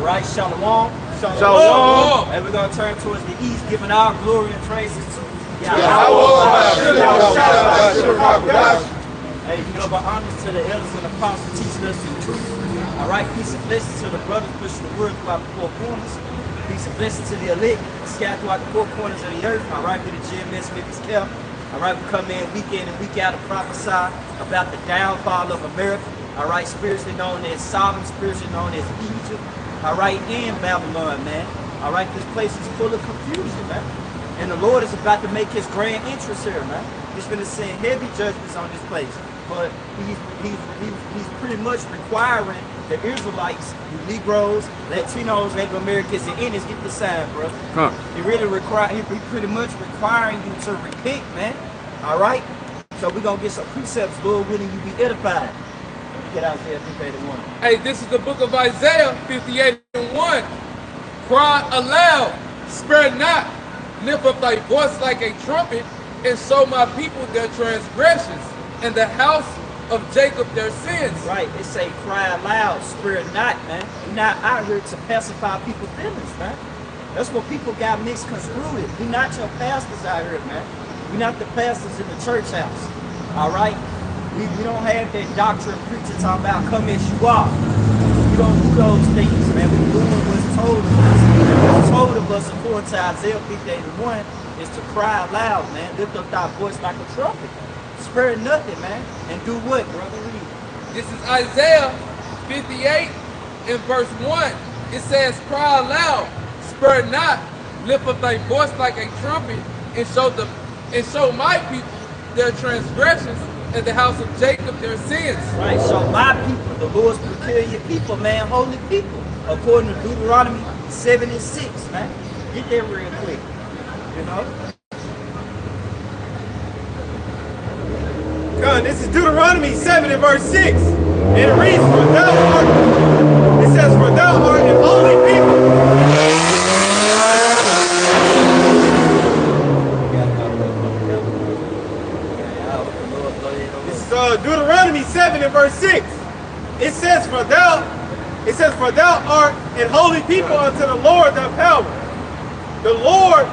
right, shalom. Shalom. And we're going to turn towards the east, giving our glory and praises to Yahweh. Hey, you know, but honors to the elders and apostles teaching us the truth. All right, peace and blessings to the brothers pushing the word throughout the four corners. Peace and blessings to the elect scattered throughout the four corners of the earth. All right, with the Gms Memphis camp. All right, we come in week and week out to prophesy about the downfall of America. All right, spiritually known as Sodom, spiritually known as Egypt. All right, and Babylon, man. All right, this place is full of confusion, man. And the Lord is about to make his grand entrance here, man. He's going to send heavy judgments on this place. But he's pretty much requiring the Israelites, the Negroes, Latinos, Native Americans, and Indians get the sign, bro. He pretty much requiring you to repent, man. All right? So we're going to get some precepts, Lord willing, you be edified. Get out there, 58:1. Hey, this is the book of Isaiah 58:1. Cry aloud, spare not, lift up thy voice like a trumpet, and show my people their transgressions, and the house of Jacob their sins. Right, it say cry aloud, spare not, man. You're not out here to pacify people's feelings, man. That's what people got misconstrued. We're not your pastors out here, man. We're not the pastors in the church house. All right? We don't have that doctrine preaching talking about come as you are. We don't do those things, man. We do what's told of us. What's told of us according to Isaiah 58:1 is to cry aloud, man. Lift up thy voice like a trumpet. Spare nothing, man. And do what, brother? Read. This is Isaiah 58 and verse 1. It says, cry aloud, spare not, lift up thy voice like a trumpet, and show my people their transgressions, and the house of Jacob their sins. Right, so my people, the Lord's peculiar people, man, holy people, according to Deuteronomy 7:6, man. Get there real quick, you know? God, this is Deuteronomy 7 and verse 6. And it reads, for thou art, it says, for thou art an holy people. Deuteronomy 7 and verse 6. It says, for thou art an holy people unto the Lord thy power. The Lord,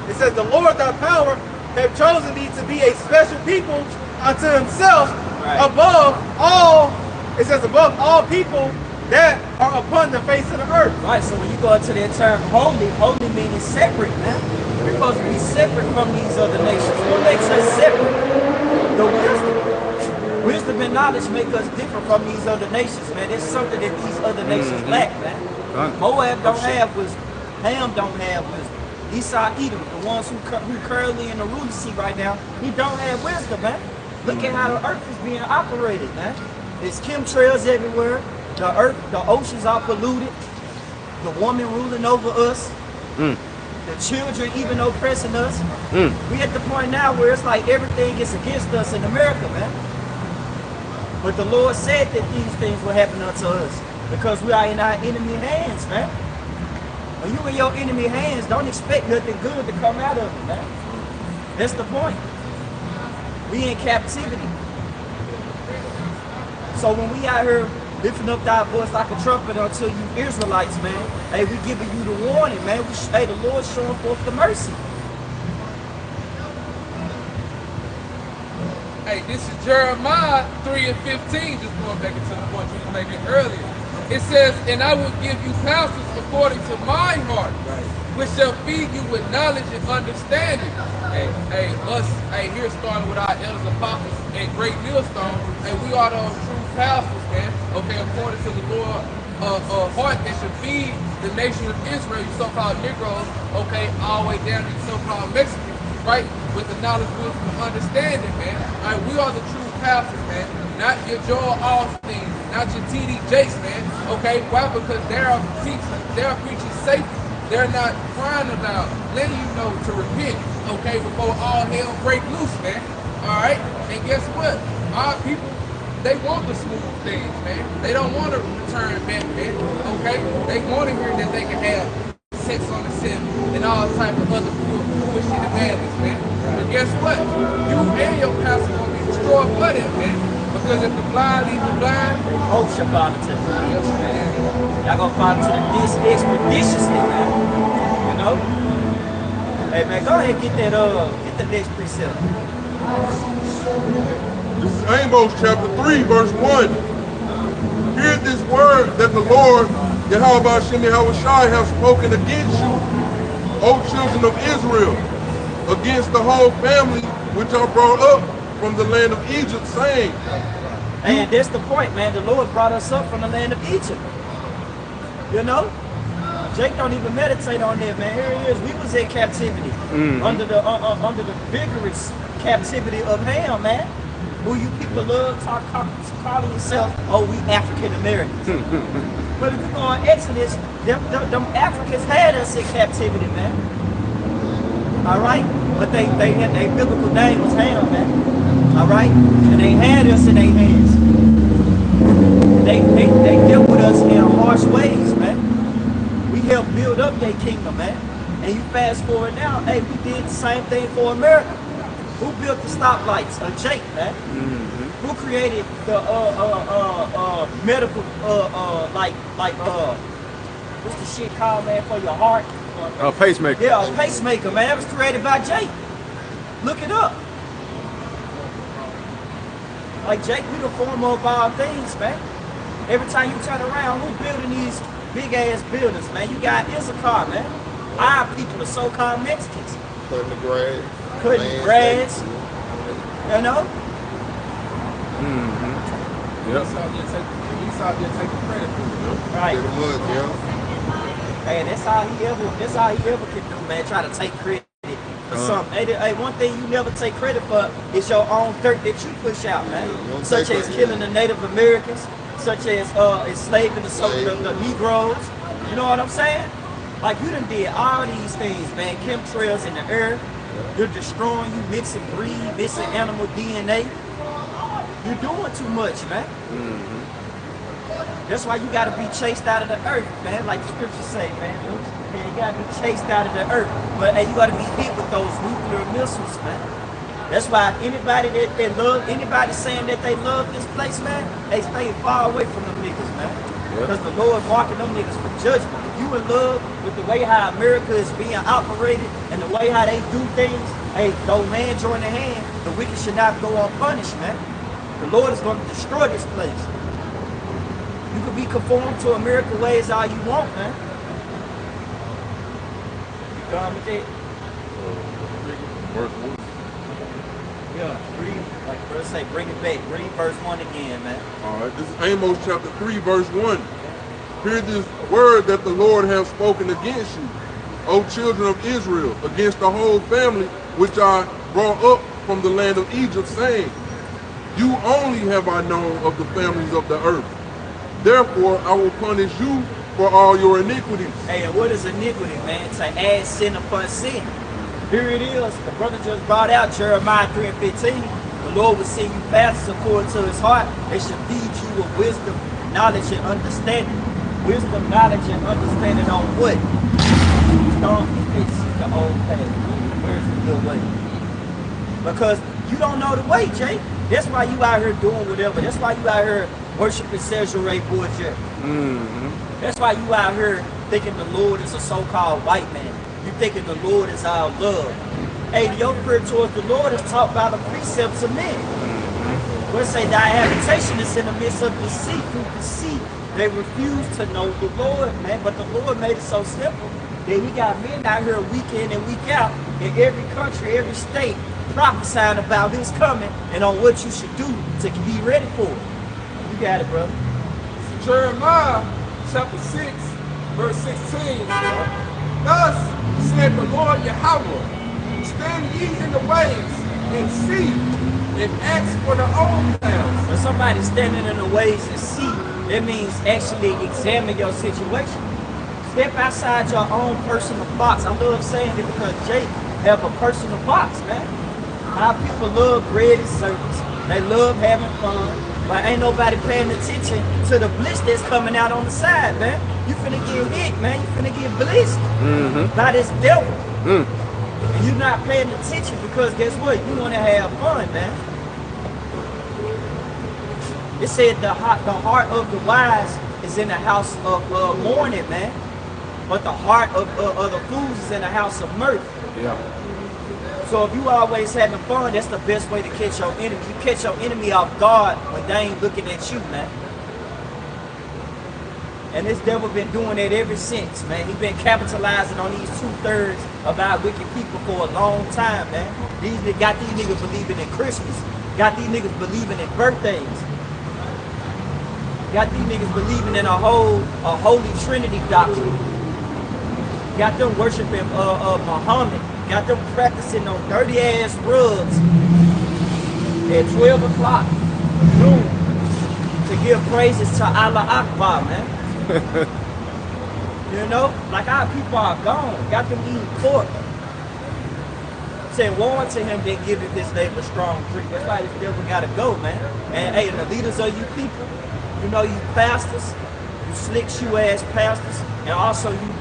it says, the Lord thy power have chosen thee to be a special people unto himself, above all, it says, above all people that are upon the face of the earth. Right, so when you go into that term holy, holy means separate, man. We're supposed to be separate from these other nations. What makes us separate? The wisdom. Wisdom and knowledge make us different from these other nations, man. It's something that these other nations lack, man. Moab don't have wisdom. Ham don't have wisdom. Esau, Edom, the ones who currently in the ruling seat right now, he don't have wisdom, man. Look at how the earth is being operated, man. There's chemtrails everywhere. The earth, the oceans are polluted. The woman ruling over us. The children even oppressing us. We at the point now where it's like everything is against us in America, man. But the Lord said that these things will happen unto us because we are in our enemy hands, man. When you in your enemy hands, don't expect nothing good to come out of it, man. That's the point. We in captivity. So when we out here lifting up thy voice like a trumpet unto you Israelites, man, hey, we giving you the warning, man. Hey, the Lord showing forth the mercy. Hey, this is Jeremiah 3 and 15, just going back into the point you were making earlier. It says, and I will give you counsels according to my heart, which shall feed you with knowledge and understanding. Hey, here starting with our elders apostles and great millstone, and we are those true pastors, man. Okay, according to the Lord heart that should feed the nation of Israel, you so-called Negroes, okay, all the way down to you so-called Mexicans, right? With the knowledge, wisdom, and understanding, man. All right, we are the true pastors, man. Not your Joel Austin, not your T.D. Jakes, man. Okay, why? Because they're preaching safety. They're not crying about letting you know to repent, okay, before all hell break loose, man. All right, and guess what? Our people, they want the smooth things, man. They don't want to return back, man. Okay, they want to hear that they can have sex on the set and all type of other foolish shit and madness, man. But guess what? You and your pastor gonna be destroyed for that, man. Because if the blind lead the blind, Hope shall follow to them. yes, man. Y'all gonna follow to them this expeditiously, man. You know? Hey man, go ahead and get the next precept. This is Amos chapter 3, verse 1. Hear this word that the Lord, Yahweh Shem Yahushai, have spoken against you, O children of Israel, against the whole family which are brought up from the land of Egypt, saying. And that's the point, man. The Lord brought us up from the land of Egypt. You know? Jake don't even meditate on that, man. Here it is. We was in captivity under the vigorous captivity of Ham, man. Who you people love calling yourself, oh, we African Americans. But if you go on Exodus, them Africans had us in captivity, man. All right, but they had their biblical name was Ham, man. All right, and they had us in their hands. They dealt with us in harsh ways, man. We helped build up their kingdom, man. And you fast forward now, hey, we did the same thing for America. Who built the stoplights? Jake, man. Who created the medical what's the shit called, man, for your heart? A pacemaker. Yeah, a pacemaker, man. It was created by Jake. Look it up. Like Jake, we the former of all things, man. Every time you turn around, who building these big ass buildings, man? You got Issachar, man. Our people, the so-called Mexicans. Cutting the grass. Cutting grass. You know? Yep. Esau didn't take the credit for it. Right. Get the wood, yeah. Hey, that's all he ever can do, man. Try to take credit for something. Hey, one thing you never take credit for is your own dirt that you push out, man. Such as killing the Native Americans, such as enslaving the Negroes. You know what I'm saying? Like you done did all these things, man. Chemtrails in the air. You're destroying, you mixing breed, mixing animal DNA. You're doing too much, man. That's why you gotta be chased out of the earth, man. Like the scriptures say, man. You gotta be chased out of the earth. But hey, you gotta be hit with those nuclear missiles, man. That's why anybody anybody saying that they love this place, man, they stay far away from them niggas, man. Because the Lord marking them niggas for judgment. If you in love with the way how America is being operated and the way how they do things, hey, though man join the hand, the wicked should not go unpunished, man. The Lord is going to destroy this place. You can be conformed to American ways all you want, man. You done with it? Verse 1. Yeah, read, like brother say, bring it back. Read verse 1 again, man. All right, this is Amos chapter 3, verse 1. Hear this word that the Lord hath spoken against you, O children of Israel, against the whole family which I brought up from the land of Egypt, saying, you only have I known of the families of the earth. Therefore, I will punish you for all your iniquities. Hey, and what is iniquity, man? To add sin upon sin. Here it is. The brother just brought out Jeremiah 3:15. The Lord will send you pastors according to his heart. They should feed you with wisdom, knowledge, and understanding. Wisdom, knowledge, and understanding on what? Don't fix the old path. Where's the good way? Because you don't know the way, Jay. That's why you out here doing whatever. That's why you out here worshiping Cesare Borgia. That's why you out here thinking the Lord is a so-called white man. You thinking the Lord is our love. Hey, your prayer towards the Lord is taught by the precepts of men. Let's say thy habitation is in the midst of deceit. Through deceit, they refuse to know the Lord, man. But the Lord made it so simple that he got men out here week in and week out in every country, every state, prophesying about his coming and on what you should do to be ready for it. You got it, brother. Jeremiah chapter 6, verse 16. Thus said the Lord Yahweh, stand ye in the ways and see and ask for the old paths. When somebody's standing in the ways and see, that means actually examine your situation. Step outside your own personal box. I love saying it because Jake have a personal box, man. Our people love bread and service. They love having fun. But ain't nobody paying attention to the bliss that's coming out on the side, man. You finna get hit, man. You finna get blessed by this devil. And you're not paying attention because guess what? You want to have fun, man. It said the heart of the wise is in the house of mourning, man. But the heart of the fools is in the house of mirth. Yeah. So if you always having fun, that's the best way to catch your enemy. You catch your enemy off guard when they ain't looking at you, man. And this devil been doing that ever since, man. He been capitalizing on these 2/3 of our wicked people for a long time, man. Got these niggas believing in Christmas. Got these niggas believing in birthdays. Got these niggas believing in a holy trinity doctrine. Got them worshiping Muhammad. Got them practicing on dirty ass rugs at 12 o'clock noon to give praises to Allah Akbar, man. You know, like our people are gone. Got them eating pork. Said, warn to him, then give it this neighbor strong drink. That's why this devil gotta go, man. And hey, the leaders of you people, you know, you pastors, you slick shoe ass pastors, and also you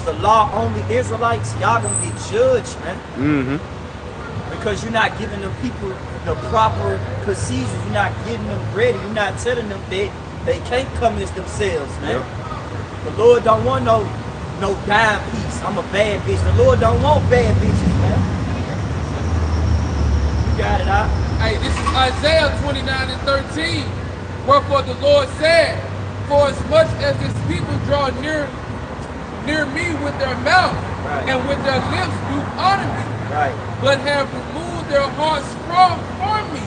the law only Israelites, y'all gonna get judged, man. Because you're not giving them people the proper procedures. You're not getting them ready. You're not telling them that they can't come as themselves, man. Yep. The Lord don't want no dime piece. I'm a bad bitch. The Lord don't want bad bitches, man. You got it, out. Hey, this is Isaiah 29:13. Wherefore the Lord said, for as much as this people draw near me with their mouth, right, and with their lips do honor me, right, but have removed their hearts from me,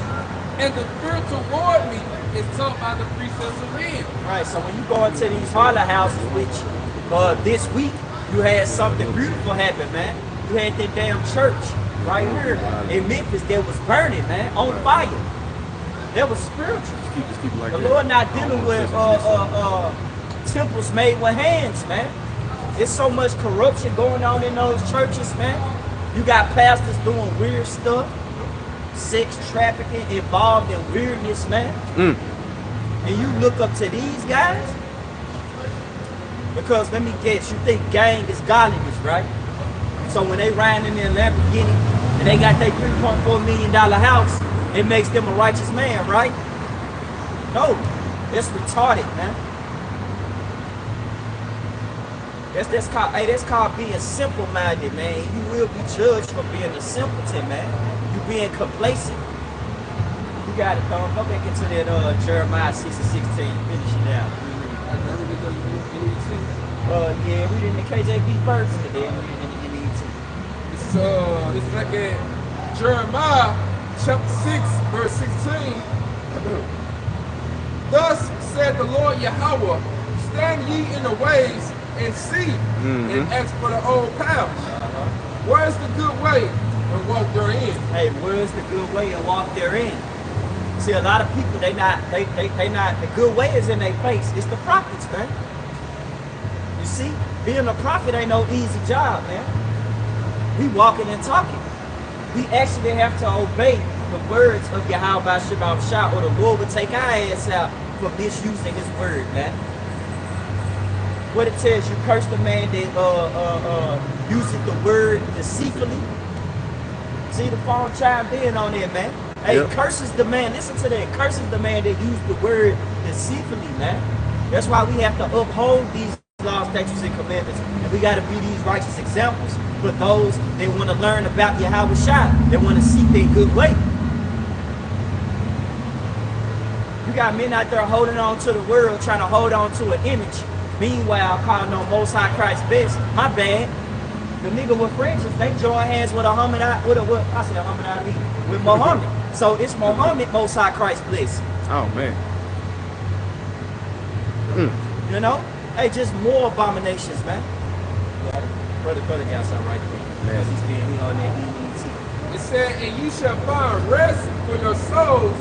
and the fear toward me is taught by the precepts of men. Right, so when you go into these harlot houses, which this week you had something beautiful happen, man. You had that damn church right here in Memphis that was burning, man, on fire. That was spiritual. Like the Lord not dealing with temples made with hands, man. There's so much corruption going on in those churches, man. You got pastors doing weird stuff, sex trafficking, involved in weirdness, man. And you look up to these guys? Because let me guess, you think gang is godliness, right? So when they riding in their Lamborghini and they got their $3.4 million house, it makes them a righteous man, right? No, that's retarded, man. That's called being simple-minded, man. You will be judged for being a simpleton, man. You being complacent. You got it, Thumb. Go back into that Jeremiah 6:16. Finish it out. Yeah, we did in the KJV first, and then we did in the NET. It's like at Jeremiah chapter 6, verse 16. Thus said the Lord Yahweh, stand ye in the ways and see, and ask for the old paths. Where's the good way and walk therein? Hey, where's the good way and walk therein? See, a lot of people, they not, the good way is in their face. It's the prophets, man. You see, being a prophet ain't no easy job, man. We walking and talking. We actually have to obey the words of Yahweh Shabbat Shah, or the Lord will take our ass out for misusing his word, man. What it tells you, curse the man that uses the word deceitfully. See the phone chimed in on there, man. Hey, yep. Curses the man, listen to that. Curses the man that used the word deceitfully, man. That's why we have to uphold these laws, statutes, and commandments. And we got to be these righteous examples for those that want to learn about Yahweh Shai, that want to seek their good way. You got men out there holding on to the world, trying to hold on to an image. Meanwhile, calling on Most High Christ best. My bad. The nigga with fringes, they join hands with with Muhammad. So it's Muhammad, Most High Christ bless. Oh man. You know? Hey, just more abominations, man. Brother got something right there. Because he's being on that EET. It said, and you shall find rest for your souls,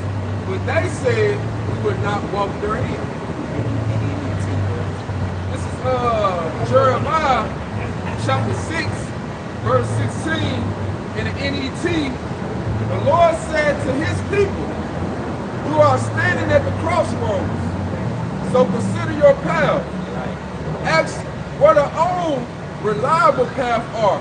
but they said we would not walk therein. This is Jeremiah chapter 6, verse 16 in the NET. The Lord said to his people, you are standing at the crossroads, so consider your path. Ask what our own reliable path are.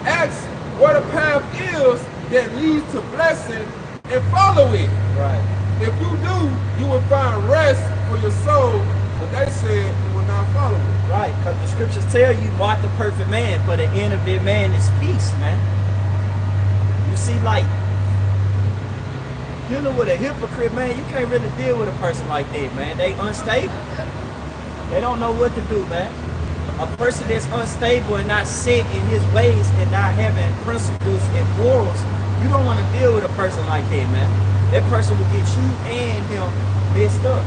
Ask what a path is that leads to blessing and follow it. Right. If you do, you will find rest for your soul, but they said you will not follow it. Right, because the scriptures tell you, mark the perfect man, for the end of that man is peace, man. You see, like, dealing with a hypocrite, man, you can't really deal with a person like that, man. They unstable. They don't know what to do, man. A person that's unstable and not set in his ways and not having principles and morals, you don't want to deal with a person like that, man. That person will get you and him messed up.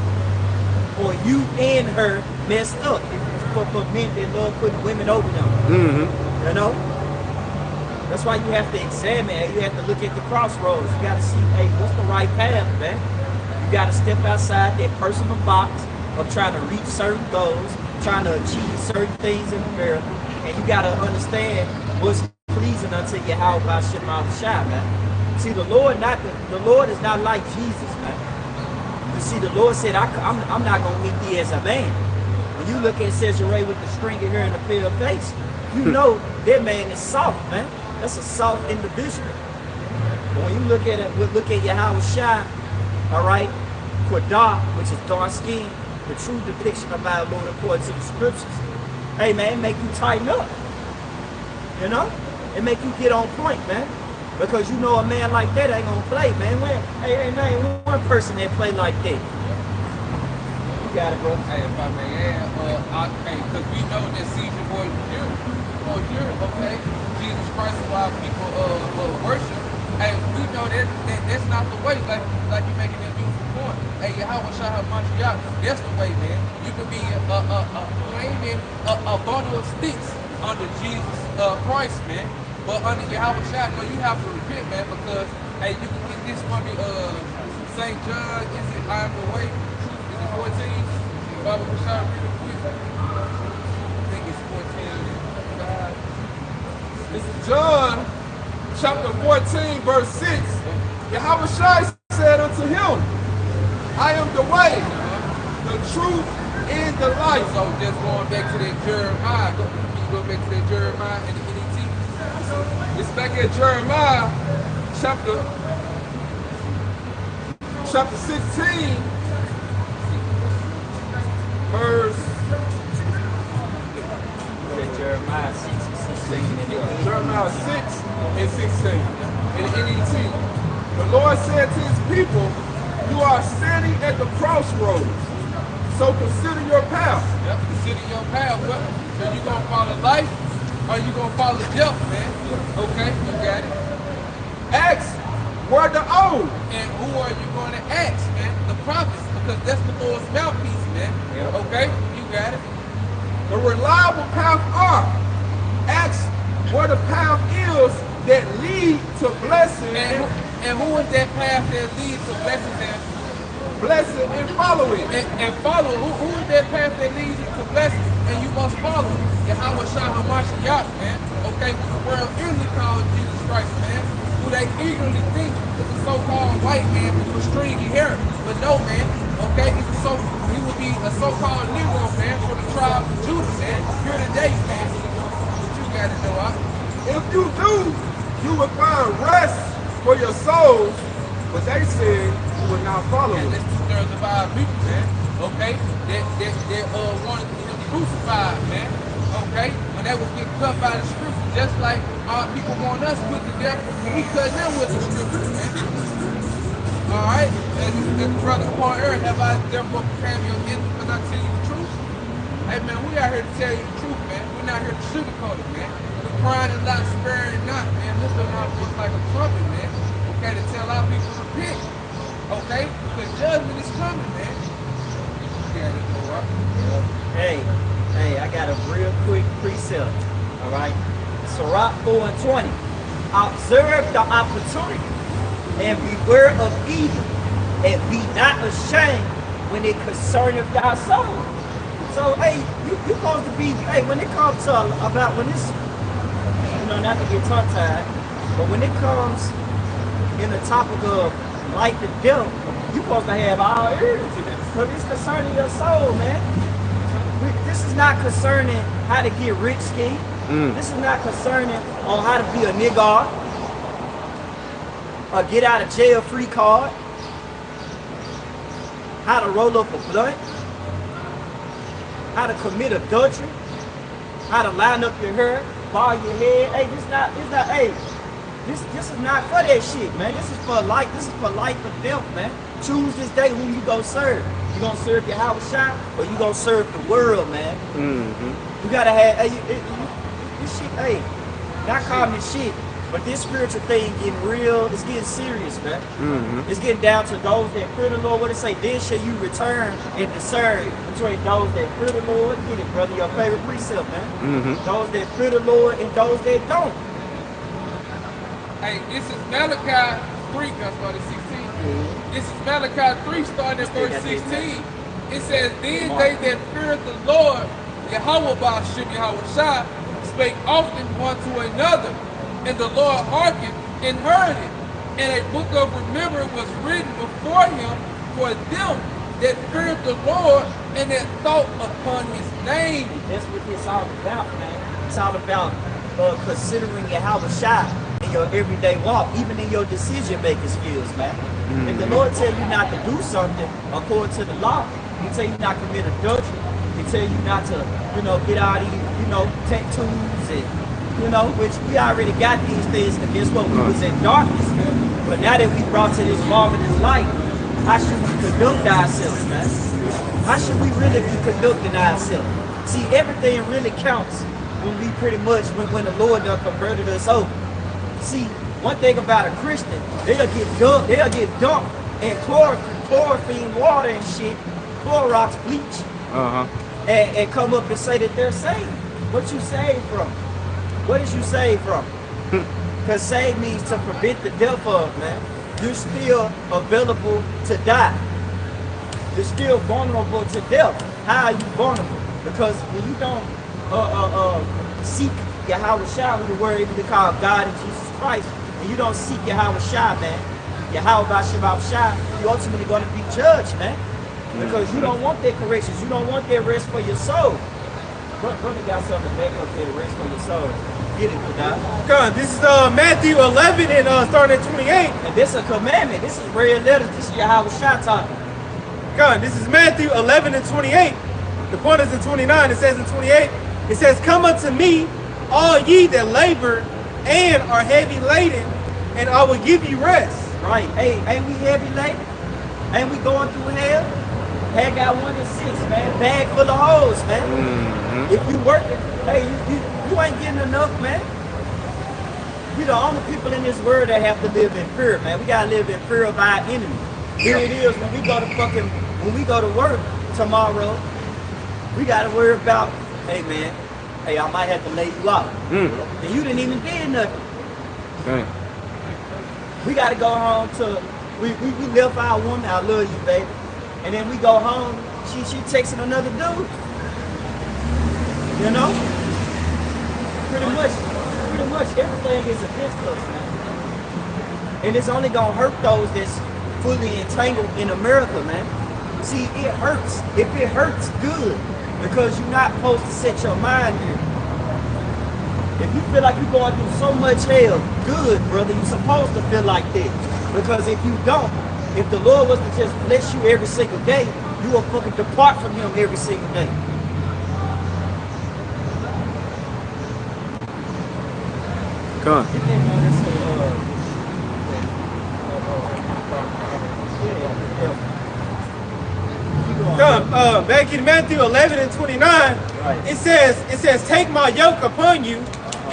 Or you and her messed up. For men that love putting women over them. You know? That's why you have to examine. You have to look at the crossroads. You got to see, hey, what's the right path, man? You got to step outside that personal box of trying to reach certain goals, trying to achieve certain things in America. And you got to understand what's pleasing unto Yahweh Shema Shai, man. See, the Lord is not like Jesus, man. You see, the Lord said, I'm not going to meet thee as a man. When you look at Caesarea with the stringy hair and the pale face, you know that man is soft, man. That's a soft individual. But when you look at it, look at Yahweh Shai, all right, Quadah, which is dark skin, the true depiction of our Lord according to the scriptures. Hey, man, it make you tighten up. You know? It make you get on point, man. Because you know a man like that ain't gonna play, man. Hey, man, one person that play like that. You got it, bro. Hey, if I may add, because we know that Caesar boy here, okay, Jesus Christ is why people worship. Hey, we know that's not the way, like you're making that beautiful point. Hey, Yahweh Shah Mashiach, that's the way, man. You can be claiming a bundle of sticks under Jesus Christ, man. But under Yahweh Shah, no, you have to repent, man, because hey, you can get this from the St. John, is it I am the way? Is it 14? Bible Shah, read it quick. I think it's 14. This is John chapter 14, verse 6. Yahweh Shai said unto him, I am the way, the truth, and the life. So just going back to that Jeremiah, go back to that Jeremiah and the NET. It's back at Jeremiah chapter 16, verse Jeremiah 6 and 16. Jeremiah 6 and 16 in the NET. The Lord said to his people, you are standing at the crossroads, so consider your path. Yep, consider your path. So you gonna follow life or you gonna follow death, man? Okay, you got it. Ask where the old. And who are you gonna ask, man? The prophets, because that's the Lord's mouthpiece, man. Yep. Okay, you got it. The reliable path are. Ask where the path is that lead to blessing And who is that path that leads to blessings and blessing and follow it. and follow? Who is that path that leads you to blessings and you must follow? Yahweh Shah HaMashiach, man. Okay, who the world eagerly calls Jesus Christ, man. Who they eagerly think is a so-called white man with stringy hair. But no, man. Okay, he would be a so-called Negro, man, from the tribe of Judah, man. Here today, man. What you gotta know, If you do, you will find rest for your souls, but they said you will not follow And it. that's 2/3 of our people, man. Okay, that wanted to be crucified, man. Okay, when that was getting cut by the scripture, just like our people want us put to death, we cut them with the scripture, man. All right, and brother upon earth, have I therefore become your enemy because I tell you the truth? Hey, man, we out here to tell you the truth, man. We're not here to sugarcoat it, man. We're crying a lot, sparing not, man. Lifting our voice like a trumpet, man. Okay, to tell our people to repent. Okay, because judgment is coming, man. Yeah, you know what? Hey, I got a real quick precept. All right. Sirach 4 and 20. Observe the opportunity and beware of evil, and be not ashamed when it concerneth thy soul. So, hey, you supposed to be, hey, when it comes to about when it's, you know, not to get tongue-tied, but when it comes in the topic of life and death, you supposed to have all ears. But it's concerning your soul, man. This is not concerning how to get rich scheme. This is not concerning on how to be a nigga. a get out of jail free card, how to roll up a blunt, how to commit adultery, how to line up your hair, bar your head. Hey, this is not for that shit, man. This is for life. This is for life or death, man. Choose this day who you gonna serve. You gonna serve your house shop, or you gonna serve the world, man. You gotta have, this shit, not calling this shit, but this spiritual thing getting real, it's getting serious, man. It's getting down to those that fear the Lord. What it say? Then shall you return and discern between those that fear the Lord. Get it, brother, your favorite precept, man. Those that fear the Lord and those that don't. Hey, this is Malachi 3, I started 16. This is Malachi 3, starting at verse 16. It says, then they that feared the Lord, Yahweh Ba'ashem Yahweh spake often one to another, and the Lord hearkened and heard it. And a book of remembrance was written before him for them that feared the Lord and that thought upon his name. That's what it's all about, man. It's all about considering Yahweh in your everyday walk, even in your decision-making skills, man. If the Lord tell you not to do something according to the law, he tell you not to commit adultery, he tell you not to, get out of tattoos and, which we already got these things against what we was in darkness, man. But now that we brought to this marvelous light, how should we conduct ourselves, man? How should we really be conducting ourselves? See, everything really counts when we pretty much, when the Lord done converted us over. See, one thing about a Christian, they'll get dunked in chlorophene water and shit, Clorox bleach, and come up and say that they're saved. What you saved from? What is you saved from? Because saved means to prevent the death of, man. You're still available to die. You're still vulnerable to death. How are you vulnerable? Because when you don't seek Yahweh Shai, who the word even called God and Jesus Christ, and you don't seek Yahweh Shai, man, Yahweh Ba'ashem Shai, you're ultimately going to be judged, man. Because you don't want that corrections. You don't want that rest for your soul. Brother got something back up there, rest for your soul. Get it, Kadai. God, this is Matthew 11 and starting at 28. And this is a commandment. This is red letters. This is Yahweh Shai talking. God, this is Matthew 11 and 28. The point is in 29. It says in 28, it says, come unto me, all ye that labor and are heavy laden, and I will give you rest. Right. Hey, ain't we heavy laden? Ain't we going through hell? Haggai 1 and 6, man. Bag full of holes, man. If you working, hey, you ain't getting enough, man. We the only people in this world that have to live in fear, man. We gotta live in fear of our enemy. Here it is when we go to work tomorrow, we gotta worry about, hey man, hey, I might have to lay you out. And you didn't even did nothing. We gotta go home to, we left our woman, I love you, baby. And then we go home, she texting another dude. Pretty much everything is against us, man. And it's only gonna hurt those that's fully entangled in America, man. See, it hurts. If it hurts, good. Because you're not supposed to set your mind here. If you feel like you're going through so much hell, good, brother. You're supposed to feel like this. Because if you don't, if the Lord was to just bless you every single day, you will fucking depart from him every single day. Come on. Back in Matthew 11 and 29, right. it says, take my yoke upon you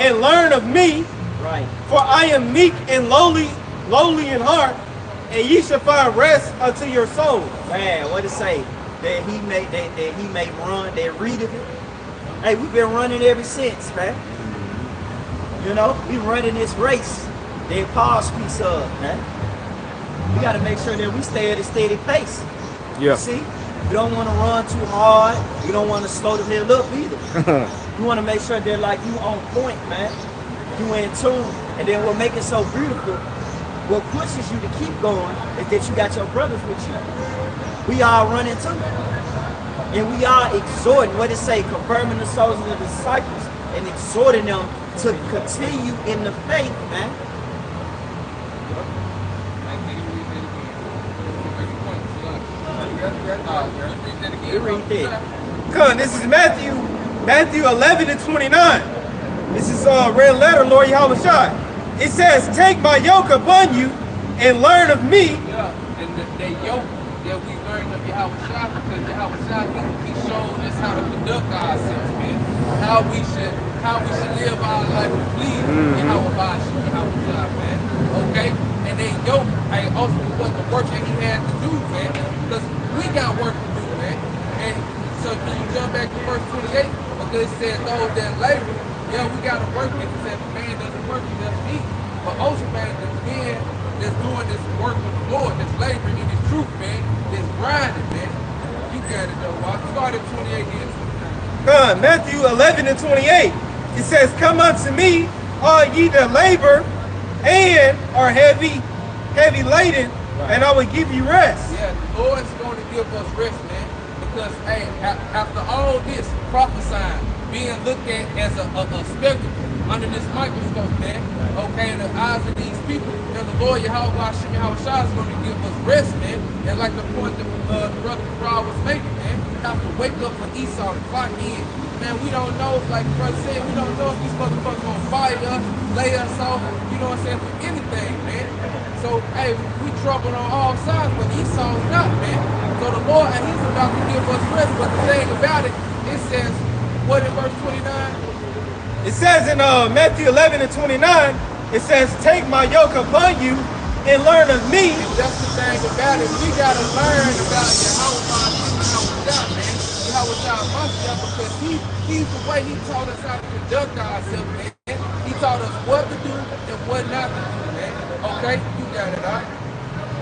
and learn of me, right. For I am meek and lowly in heart, and ye shall find rest unto your soul. Man, what it say? That he may run, that read of it. Hey, we've been running ever since, man. We running this race that Paul speaks of, man. We got to make sure that we stay at a steady pace. Yeah. See? You don't want to run too hard. You don't want to slow the hell up either. You want to make sure that like you on point, man. You in tune. And then what makes it so beautiful, what pushes you to keep going is that you got your brothers with you. We all running too. And we are exhorting, what it say, confirming the souls of the disciples and exhorting them to continue in the faith, man. Read that again. You read that. Come on, this is Matthew 11 and 29. This is red letter, Lord Yahweh Shai. It says, take my yoke upon you and learn of me. Yeah, and the yoke that we learned of Yahweh Shai, because Yahweh Shai, he showed us how to conduct ourselves, man. How we should live our life with please Yahweh Shai, man. Okay? And that yoke, ultimately was the work that he had to do, man. Because we got work to do, man. And so when you jump back to verse 28, because it says those that labor, yeah, we got to work. It says if a man doesn't work, he doesn't eat. But ultimately, the men that's doing this work with the Lord, that's laboring in his truth, man, that's grinding, man. You got it, though. I started 28 and 29. Matthew 11 and 28. It says, come unto me, all ye that labor and are heavy laden, and I will give you rest. Yeah, the Lord's going to give us rest, man. Because, hey, after all this prophesying, being looked at as a spectacle under this microscope, man, okay, in the eyes of these people, and the Lord Yahweh Shai is going to give us rest, man. And like the point that the brother Brown was making, man, we have to wake up for Esau and clock in. Man, we don't know, like the brother said, we don't know if these motherfuckers going to fire us, lay us off, you know what I'm saying, for anything, man. So, hey, we troubled on all sides, but Esau's not, man. So the Lord, and he's about to give us rest, but the thing about it, it says, what in verse 29? It says in Matthew 11 and 29, it says, take my yoke upon you and learn of me. And that's the thing about it. We got to learn about Yahweh, man. Yahweh, because he's the way he taught us how to conduct ourselves, man. He taught us what to do and what not to do, man. Okay? You got it, all right?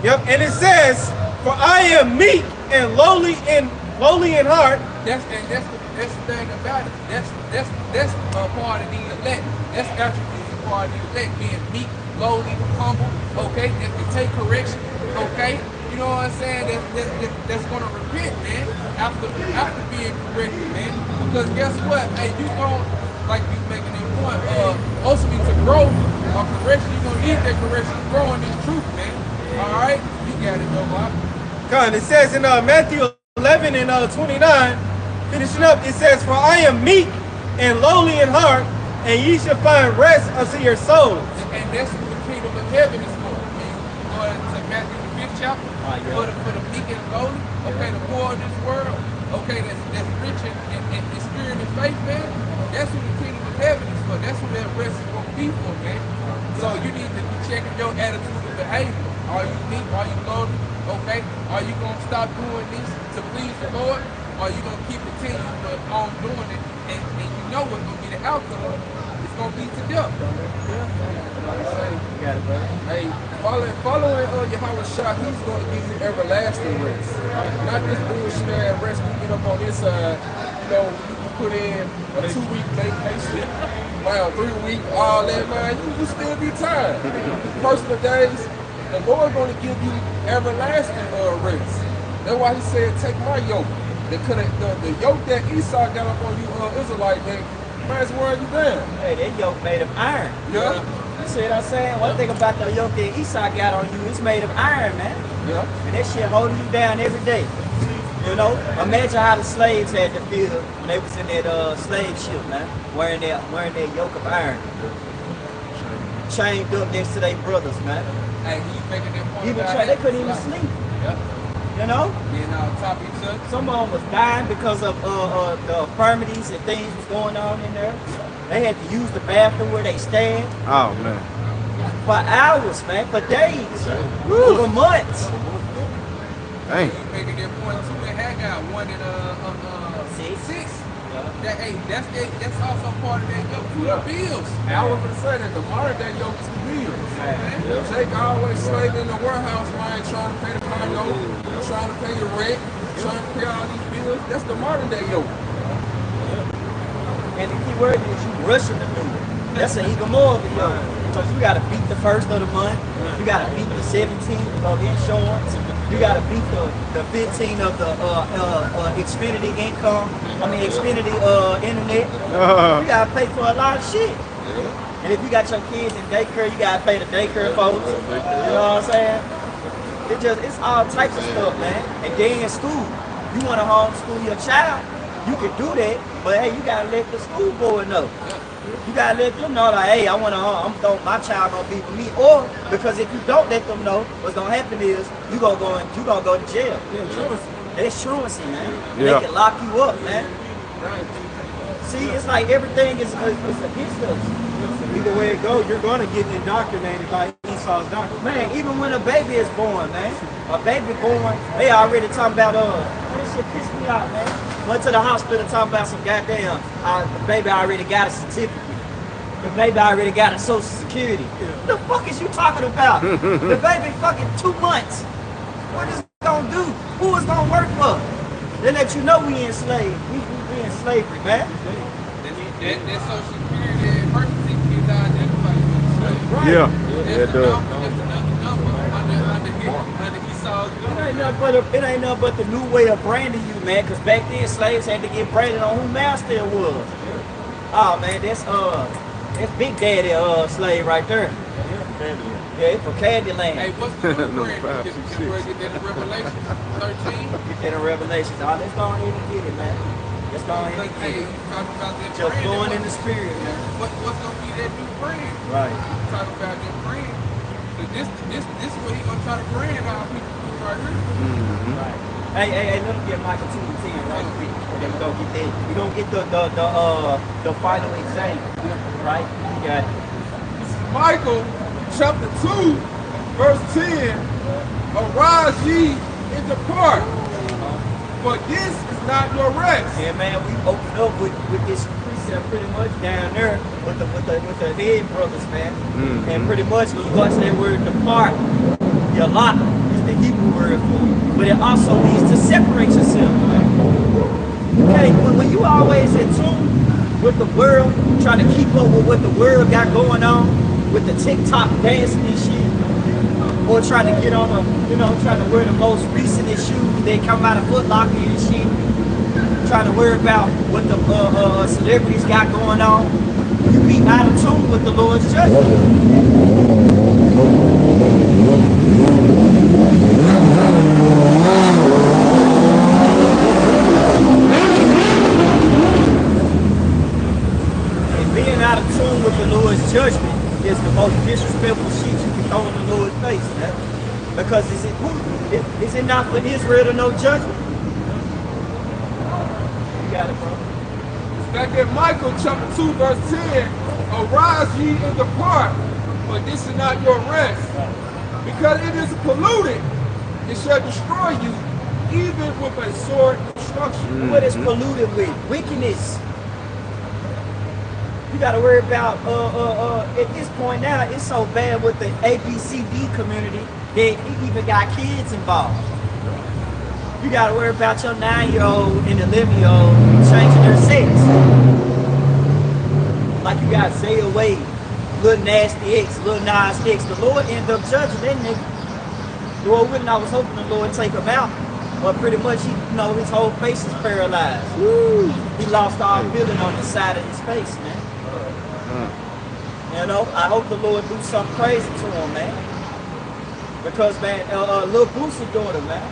Yep, and it says, for I am meek and lowly in heart. That's the thing about it. That's a part of the elect. That's attributes a part of the elect, being meek, lowly, humble, okay, that can take correction, okay. You know what I'm saying? That's gonna repent, man, after being corrected, man. Because guess what? Hey, you gon', like you making a point, ultimately to grow or correction, you're gonna need that correction to grow in this truth, man. Alright? You got it, though, Bob. God, it says in Matthew 11 and 29, finishing up, it says, for I am meek and lowly in heart, and ye shall find rest unto your souls. And that's what the kingdom of heaven is for. Go to Matthew the 5th chapter, for the meek and lowly, okay, the poor of this world, okay, that's rich in spirit and faith, man. That's what the kingdom of heaven is for. That's what that rest is going to be for, man. So you need to be checking your attitude and behavior. Are you meek? Are you lowly? Okay? Are you going to stop doing this to please the Lord? Or are you going to keep continuing on doing it and you know what's going to be the outcome? It's going to be to death. Hey, following Yahweh Shai, he's going to give you everlasting rest. Not this bullshit rest we get up on this side. You know, you put in a 2-week vacation, wow, 3-week, all that, man, you still be tired. Personal days, the Lord going to give you everlasting rest. That's why he said, take my yoke. The yoke that Esau got up on you, Israelite, man, might as well you down. Hey, that yoke made of iron. Yeah. You see what I'm saying? One thing about the yoke that Esau got on you, it's made of iron, man. Yeah. And that shit holding you down every day. You know? Imagine how the slaves had to feel when they was in that slave ship, man. Wearing that yoke of iron. Chained up next to their brothers, man. Hey, you making that point They couldn't even sleep. Yeah. You know? Being on top of each other. Some of them was dying because of the infirmities and things was going on in there. They had to use the bathroom where they stand. Oh, man. For hours, man, for days, over months. Dang. You making that point too in Haggai 1 and 6. That, hey, that's also part of that yoke too, the bills. I was gonna say that the modern day yoke is the bills. Jake always slaved in the warehouse, man, trying to pay the condo, trying to pay the rent, trying to pay all these bills. That's the modern day yoke. And the key word is you rushing to do it. That's an even more of a yoke. Because you gotta beat the first of the month, you gotta beat the 17th of insurance, you gotta beat the 15th of the Xfinity internet. You gotta pay for a lot of shit. And if you got your kids in daycare, you gotta pay the daycare folks. You know what I'm saying? It's all types of stuff, man. And then in school, you want to homeschool your child, you can do that, but hey, you gotta let the school board know. You gotta let them know that, hey, my child gonna be with me. Or because if you don't let them know, what's gonna happen is you gonna go to jail. That's truancy, man. Yeah. They can lock you up, man. See, it's like everything is against us. Either way it goes, you're going to get indoctrinated by Esau's doctrine. Man, even when a baby is born, man, a baby born, they already talking about, this shit pissed me off, man. Went to the hospital talking about some goddamn, the baby already got a certificate. The baby already got a social security. What the fuck is you talking about? The baby fucking 2 months. What is it gonna do? Who is gonna work for? They let you know we enslaved. We in slavery, man. That social security and birth certificate is identified as slavery. Right. Yeah. That's It does. another number under Esau's It ain't nothing but the new way of branding you, man. Cause back then slaves had to get branded on who master it was. Oh man, that's Big Daddy slave right there. Yeah, it's for Candyland. Hey, what's the No, brand? 5, Get 6. that in Revelation 13. Get that in Revelation. Let's go ahead and get it, man. Let's go ahead and Hey, get you it. talking about that Just brand? flowing in the spirit, man. What's gonna be that new brand? Right. You talking about that brand? So this is what he gonna try to brand our people right here. Right. Hey, let me get Michael 2 and 10 right quick. Then we gonna get that. We gonna get the final example. Right? You got it. Michael chapter 2, verse 10. Arise ye and depart, for this is not your rest. Yeah, man, we opened up with this precept pretty much down there with the head brothers, man. And pretty much when you watch that word depart, your lot is the Hebrew word for it. But it also means to separate yourself, man. Okay, when you always in tune with the world, trying to keep up with what the world got going on, with the TikTok dancing and shit, or trying to get on trying to wear the most recent shoes they come out of Foot Locker and shit, trying to worry about what the celebrities got going on, you be out of tune with the Lord's judgment. And being out of tune with the Lord's judgment is the most disrespectful shit you can throw in the Lord's face, man. Because is it not for Israel to know judgment? You got it, bro. Back in Michael chapter 2, verse 10. Arise ye and depart, for this is not your rest. Because it is polluted, it shall destroy you, even with a sword destruction. What is polluted with? Wickedness. You gotta worry about at this point now, it's so bad with the ABCD community that it even got kids involved. You gotta worry about your 9-year-old and 11-year-old changing their sex. Like you got Zay Wade, Lil Nasty X, Lil Nas X. The Lord ended up judging that nigga. Lord willing, I was hoping the Lord take him out. But pretty much, his whole face is paralyzed. Woo. He lost all feeling on the side of his face, man. I hope the Lord do something crazy to him, man. Because, man, Lil Boosie's daughter, man.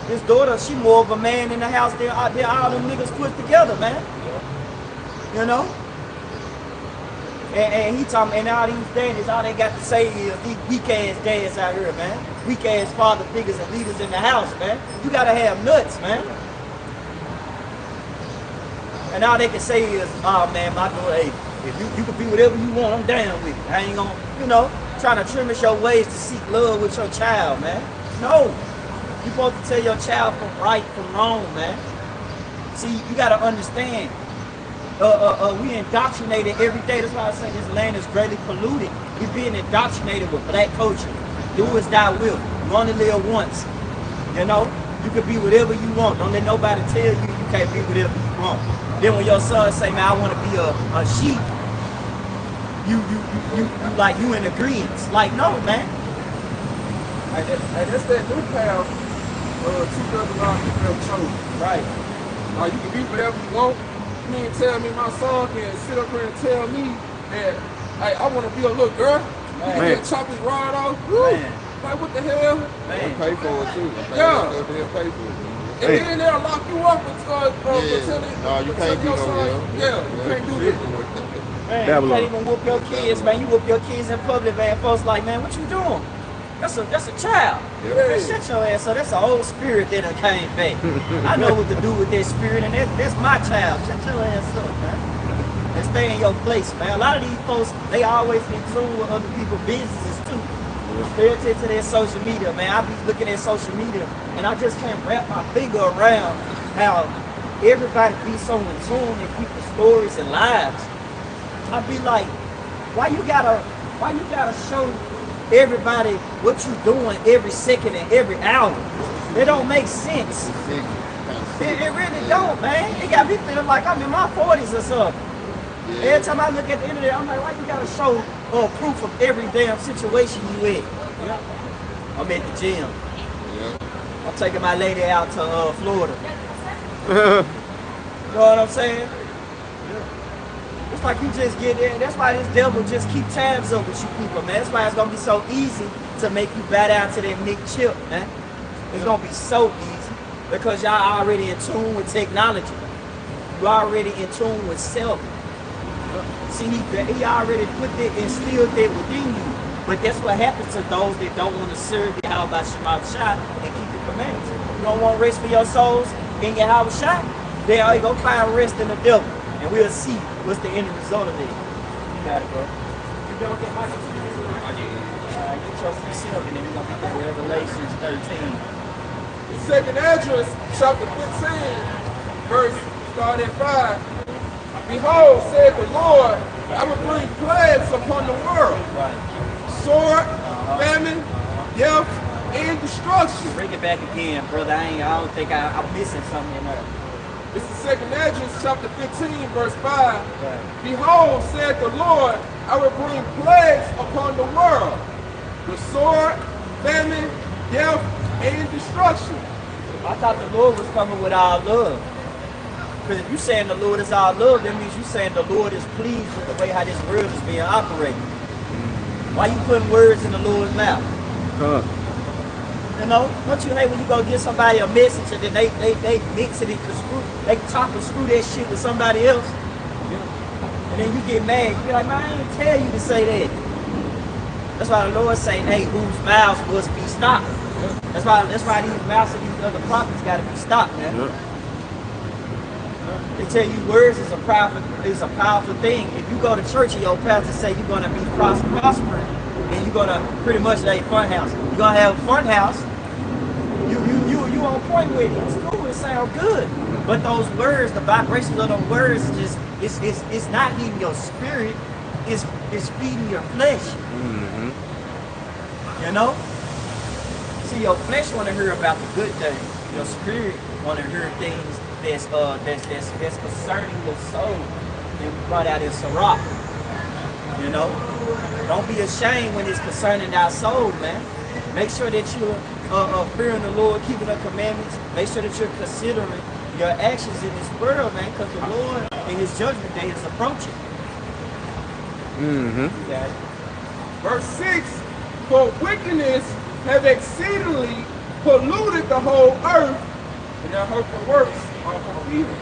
His daughter, she more of a man in the house than all them niggas put together, man. And he talking, and all these daddies, all they got to say is these weak ass dads out here, man. Weak ass father figures and leaders in the house, man. You gotta have nuts, man. And all they can say is, oh man, my daughter, hey, if you can be whatever you want, I'm down with it. I ain't gonna, trying to trim your ways to seek love with your child, man. No. You're supposed to tell your child from right from wrong, man. See, you gotta understand. We indoctrinated every day. That's why I say this land is greatly polluted. We're being indoctrinated with black culture. Do as thou wilt. You only live once. You can be whatever you want. Don't let nobody tell you you can't be whatever you want. Then when your son say, man, I want to be a sheep, you in agreement. Like, no, man. Hey, that's that new path. Two brothers out here chosen. Right. You can be whatever you want. You mean tell me my son can sit up here and tell me that, hey, I want to be a little girl. Man. You can chop his rod off. Man. Like, what the hell? They pay for it too. Yeah. They'll pay for it. And then they'll lock you up until No, you can't do your no son. hell. Yeah, you can't do this. Man, you Babylon. can't even whoop your kids, man. You whoop your kids in public, man. Folks like, man, what you doing? That's a child. Yeah. Man, shut your ass up. That's an old spirit that done came back. I know what to do with that spirit, and that's my child. Shut your ass up, man. And stay in your place, man. A lot of these folks, they always in tune with other people's businesses too. Pay attention to their social media, man. I be looking at social media, and I just can't wrap my finger around how everybody be so in tune in people's stories and lives. I be like, why you gotta show everybody what you doing every second and every hour? It don't make sense. It really don't, man. It got me feeling like I'm in my 40s or something. Every time I look at the internet, I'm like, why you gotta show proof of every damn situation you in? I'm at the gym. I'm taking my lady out to Florida. You know what I'm saying? It's like you just get there. That's why this devil just keep tabs over you people, man. That's why it's gonna be so easy to make you bow down to that Nick Chip, man. It's gonna be so easy because y'all already in tune with technology. You already in tune with self. See, he already put that, instilled that within you. But that's what happens to those that don't want to serve the Yahweh Shema Shah and keep the commandments. You don't want rest for your souls in your Yahweh Shah? Then you go find rest in the devil. And we'll see what's the end result of it. You got it, bro. You don't get my computer. Alright, get your feet up and then we're going to get to Revelations 13. The second address, chapter 15, verse start at 5. Behold, said the Lord, I will bring plagues upon the world. Right. Sword, famine, death, and destruction. Bring it back again, brother. I don't think I'm missing something in there. It's the second address, chapter 15, verse 5. Right. Behold, said the Lord, I will bring plagues upon the world. The sword, famine, death, and destruction. I thought the Lord was coming with our love. Because if you saying the Lord is our love, that means you saying the Lord is pleased with the way how this world is being operated. Why you putting words in the Lord's mouth? You know, don't you hate when you go give somebody a message and then they mix it and screw, they chop and screw that shit with somebody else? And then you get mad. You be like, man, I didn't tell you to say that. That's why the Lord say, hey, whose mouths must be stopped. That's why these mouths of these other prophets got to be stopped, man. They tell you words is a powerful thing. If you go to church and your pastor say you're gonna be prospering, and you're gonna pretty much like fun house. You're gonna have a fun house. You on point with it. It's cool. It sounds good. But those words, the vibrations of those words, it's not feeding your spirit. It's feeding your flesh. You know. See, your flesh want to hear about the good things. Your spirit want to hear things that's concerning your soul, and we brought out in Sirach. You know, don't be ashamed when it's concerning our soul, man. Make sure that you're fearing the Lord, keeping the commandments. Make sure that you're considering your actions in this world, man, because the Lord and His judgment day is approaching. Okay. Verse 6, for wickedness have exceedingly polluted the whole earth, and their hurtful works are fulfilled.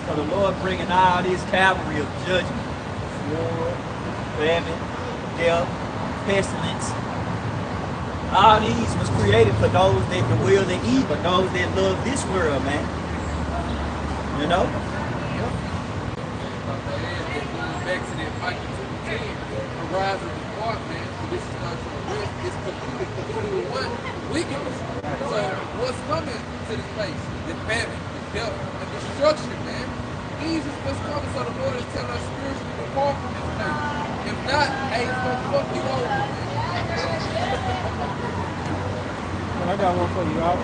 So the Lord bringing all this cavalry of judgment, war, famine, death, pestilence. All these was created for those that the will to evil, those that love this world, man. You know? Back to that Micah 2:10, arise and depart, man. For this is not your rest, it's completely what? Wickedness. So what's coming to this place? The famine, the death, and destruction, man. These is what's coming, so the Lord is telling us spiritually to depart from this place. If not, hey, it's gonna fuck you over, man. I got one for you, Al.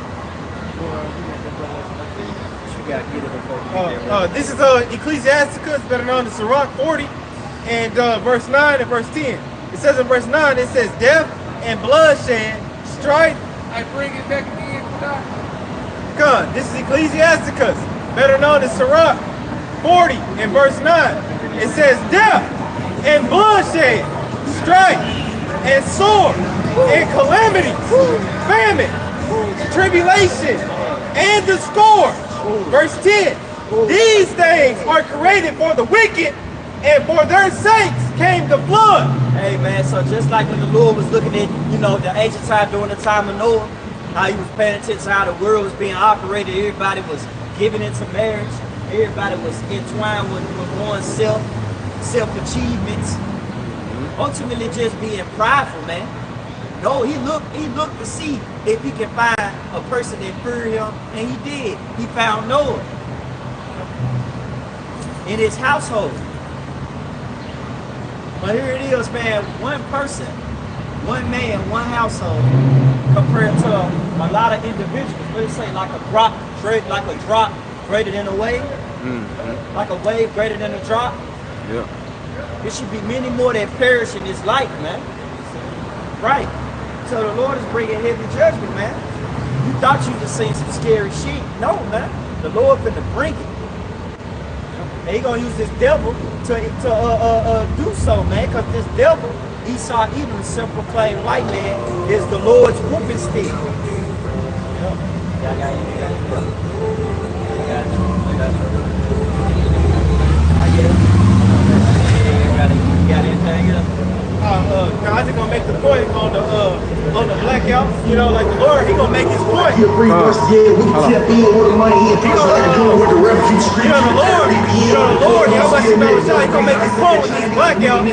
You gotta get it before you get there. This is Ecclesiasticus, better known as Sirach 40, and verse 9 and verse 10. It says in verse 9, it says, death and bloodshed, strife. I bring it back again, Come, this is Ecclesiasticus, better known as Sirach 40 and verse 9. It says, death and bloodshed, strife and sword in calamity, famine, tribulation, and the scourge. Verse 10. These things are created for the wicked, and for their sakes came the flood. Hey man, so just like when the Lord was looking at, you know, the ancient time during the time of Noah, how he was paying attention to how the world was being operated, everybody was giving into marriage, everybody was entwined with one's self-achievements, ultimately just being prideful, man. No, he looked to see if he could find a person that feared him, and he did. He found Noah in his household. But here it is, man, one person, one man, one household, compared to a lot of individuals. Let's say like a drop greater than a wave, like a wave greater than a drop. Yeah. It should be many more that perish in this life, man. Right. So the Lord is bringing heavy judgment, man. You thought you just seen some scary shit. No, man. The Lord finna bring it. And he gonna use this devil to do so, man. Cause this devil, Esau Edom, self-proclaimed white man, is the Lord's whooping stick. I just gonna make the point on the blackouts. You know, like the Lord, he gonna make his point. We can tap in with the money and push like doing with the refugee street. The Lord, he gonna make his point with these blackouts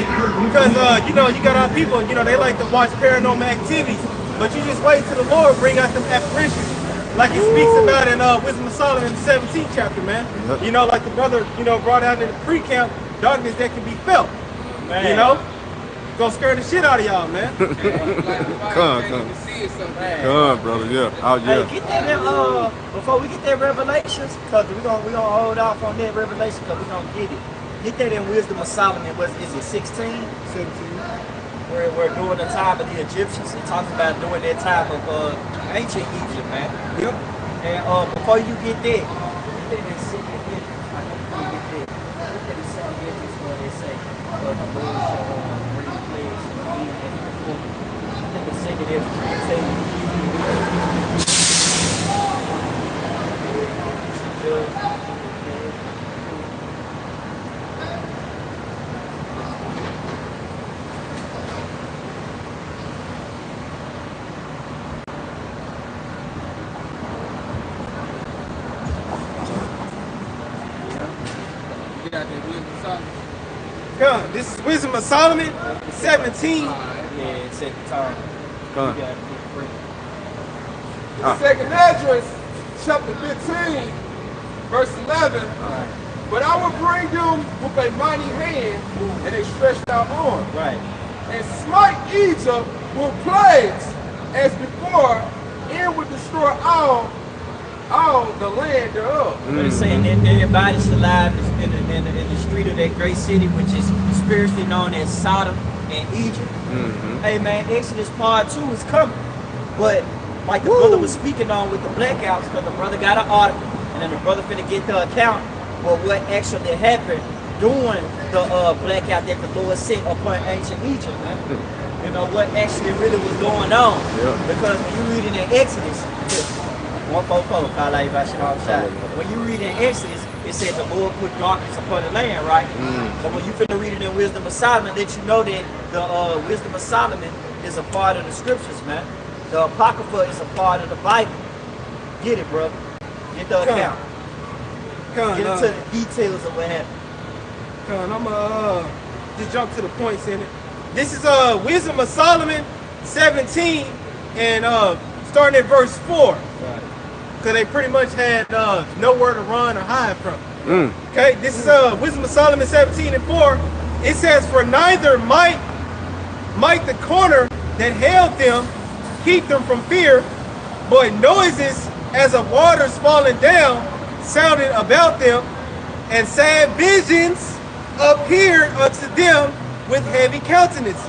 because you got our people, they like to watch paranormal activities, but you just wait till the Lord bring out them apparitions. Like he speaks about in Wisdom of Solomon in the 17th chapter, man. You know, like the brother, brought out in the pre-camp, darkness that can be felt. Man. Gonna scare the shit out of y'all, man. Come, brother, yeah. Oh, yeah. Hey, get that before we get that Revelations, because we gonna hold off on that Revelation, because we gonna get it. Get that in Wisdom of Solomon. Is it 16? 17. Where during the time of the Egyptians, it talks about during that time of ancient Egypt, man. Yep. And before you get that, get that in 2 Corinthians. I know before you get that. Look at the 2 Corinthians where they say, the Lord shall bring plagues and feed and perform. I think the 2 Corinthians 3:10. This is Wisdom of Solomon, 17. Yeah, it's at the time. Come. Second address, chapter 15, verse 11. But I will bring them with a mighty hand and a stretched out arm, Right. and smite Egypt with plagues as before, and will destroy all the land thereof. But it's saying that everybody's alive in the street of that great city, which is spiritually known as Sodom and Egypt. Hey man, Exodus part 2 is coming. But like the brother was speaking on with the blackouts, because the brother got an article, and then the brother finna get the account of what actually happened during the blackout that the Lord sent upon ancient Egypt, man. You know what actually really was going on. Because when you read in Exodus, 144, when you read in Exodus, it said the Lord put darkness upon the land, right? So when you finna read it in Wisdom of Solomon, let you know that the Wisdom of Solomon is a part of the scriptures, man. The Apocrypha is a part of the Bible. Get it, bro. Get the account. Get into the details of what happened. I'm gonna just jump to the points in it. This is Wisdom of Solomon, 17, and starting at verse 4. Because they pretty much had nowhere to run or hide from. Okay, this is Wisdom of Solomon 17 and 4. It says, for neither might the corner that held them keep them from fear, but noises as of waters falling down sounded about them, and sad visions appeared unto them with heavy countenances.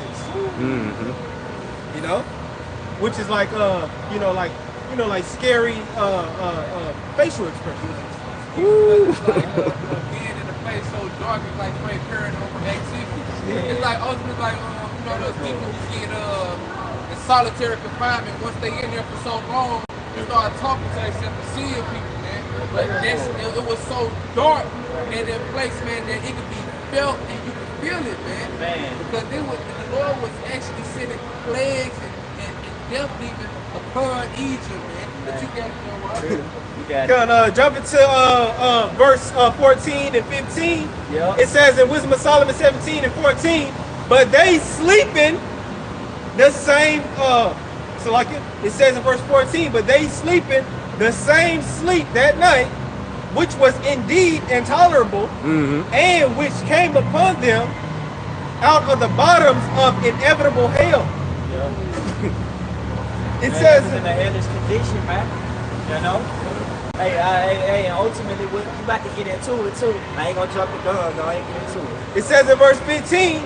Which is like like scary facial expressions. Being in the face so dark, it's like paranormal activity. It's like ultimately like those people who get solitary confinement. Once they in there for so long, you start talking to themselves and seeing people, man. But it was so dark in that place, man, that it could be felt and you could feel it, man. Because the Lord was actually sending plagues and death even upon Egypt, man. But you got to know why. Gonna jump into verse 14 and 15. Yeah. It says in Wisdom of Solomon 17 and 14, but they sleeping the same, so like it says in verse 14, but they sleeping the same sleep that night, which was indeed intolerable, and which came upon them out of the bottoms of inevitable hell. It Man, says in the hellish condition, man. You know? Hey, and ultimately, we about to get into it too. I ain't gonna jump the gun, though. I ain't get into it. It says in verse 15,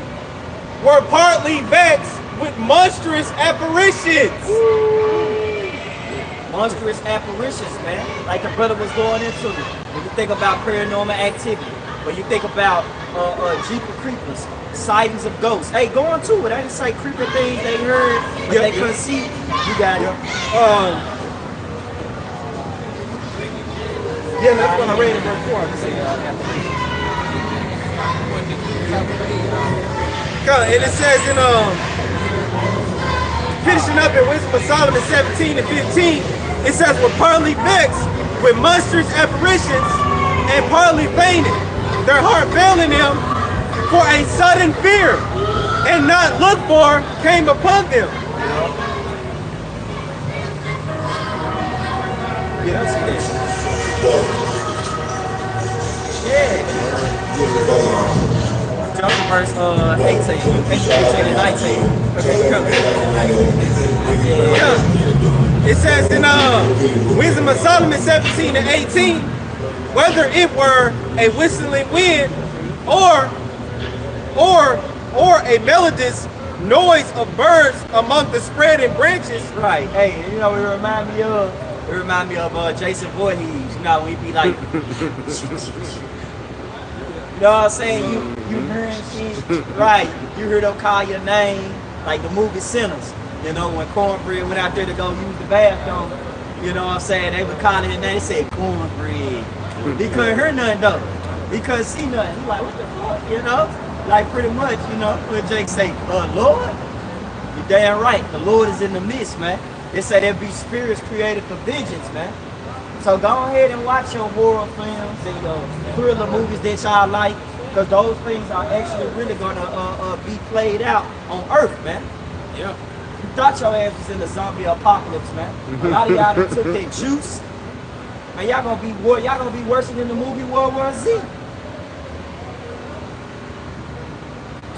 were partly vexed with monstrous apparitions. Monstrous apparitions, man. Like the brother was going into it. When you think about paranormal activity, when you think about Jeepers Creepers, sightings of ghosts. Hey, go on to it. I didn't say creepy things they heard, but they couldn't see. You got it. Yeah, that's what I read in verse 4. And it says in finishing up in Wisdom of Solomon 17 and 15, it says we're partly vexed with monstrous apparitions and partly fainted, their heart failing them, for a sudden fear and not looked for came upon them. Yeah, that's it. Yeah. Jump to verse 18 and 19. Yeah. It says in Wisdom of Solomon 17 and 18, whether it were a whistling wind or a melodious noise of birds among the spreading branches. Right. Hey, you know, it remind me of Jason Voorhees. You know, when he be like, you know what I'm saying? You hearing shit, right? You heard them call your name, like the movie Sinners. You know, when Cornbread went out there to go use the bathroom, you know what I'm saying? They would call it his name. They said Cornbread. He couldn't hear nothing though. He couldn't see nothing. He like, what the fuck? You know? Like pretty much, you know, when Jake say, Lord, you're damn right. The Lord is in the midst, man. They say there be spirits created for vengeance, man. So go ahead and watch your horror films and your thriller movies that y'all like, because those things are actually really gonna be played out on Earth, man. Yeah. You thought your ass was in the zombie apocalypse, man. A lot of y'all that took that juice, man. Y'all gonna be worse than the movie World War Z.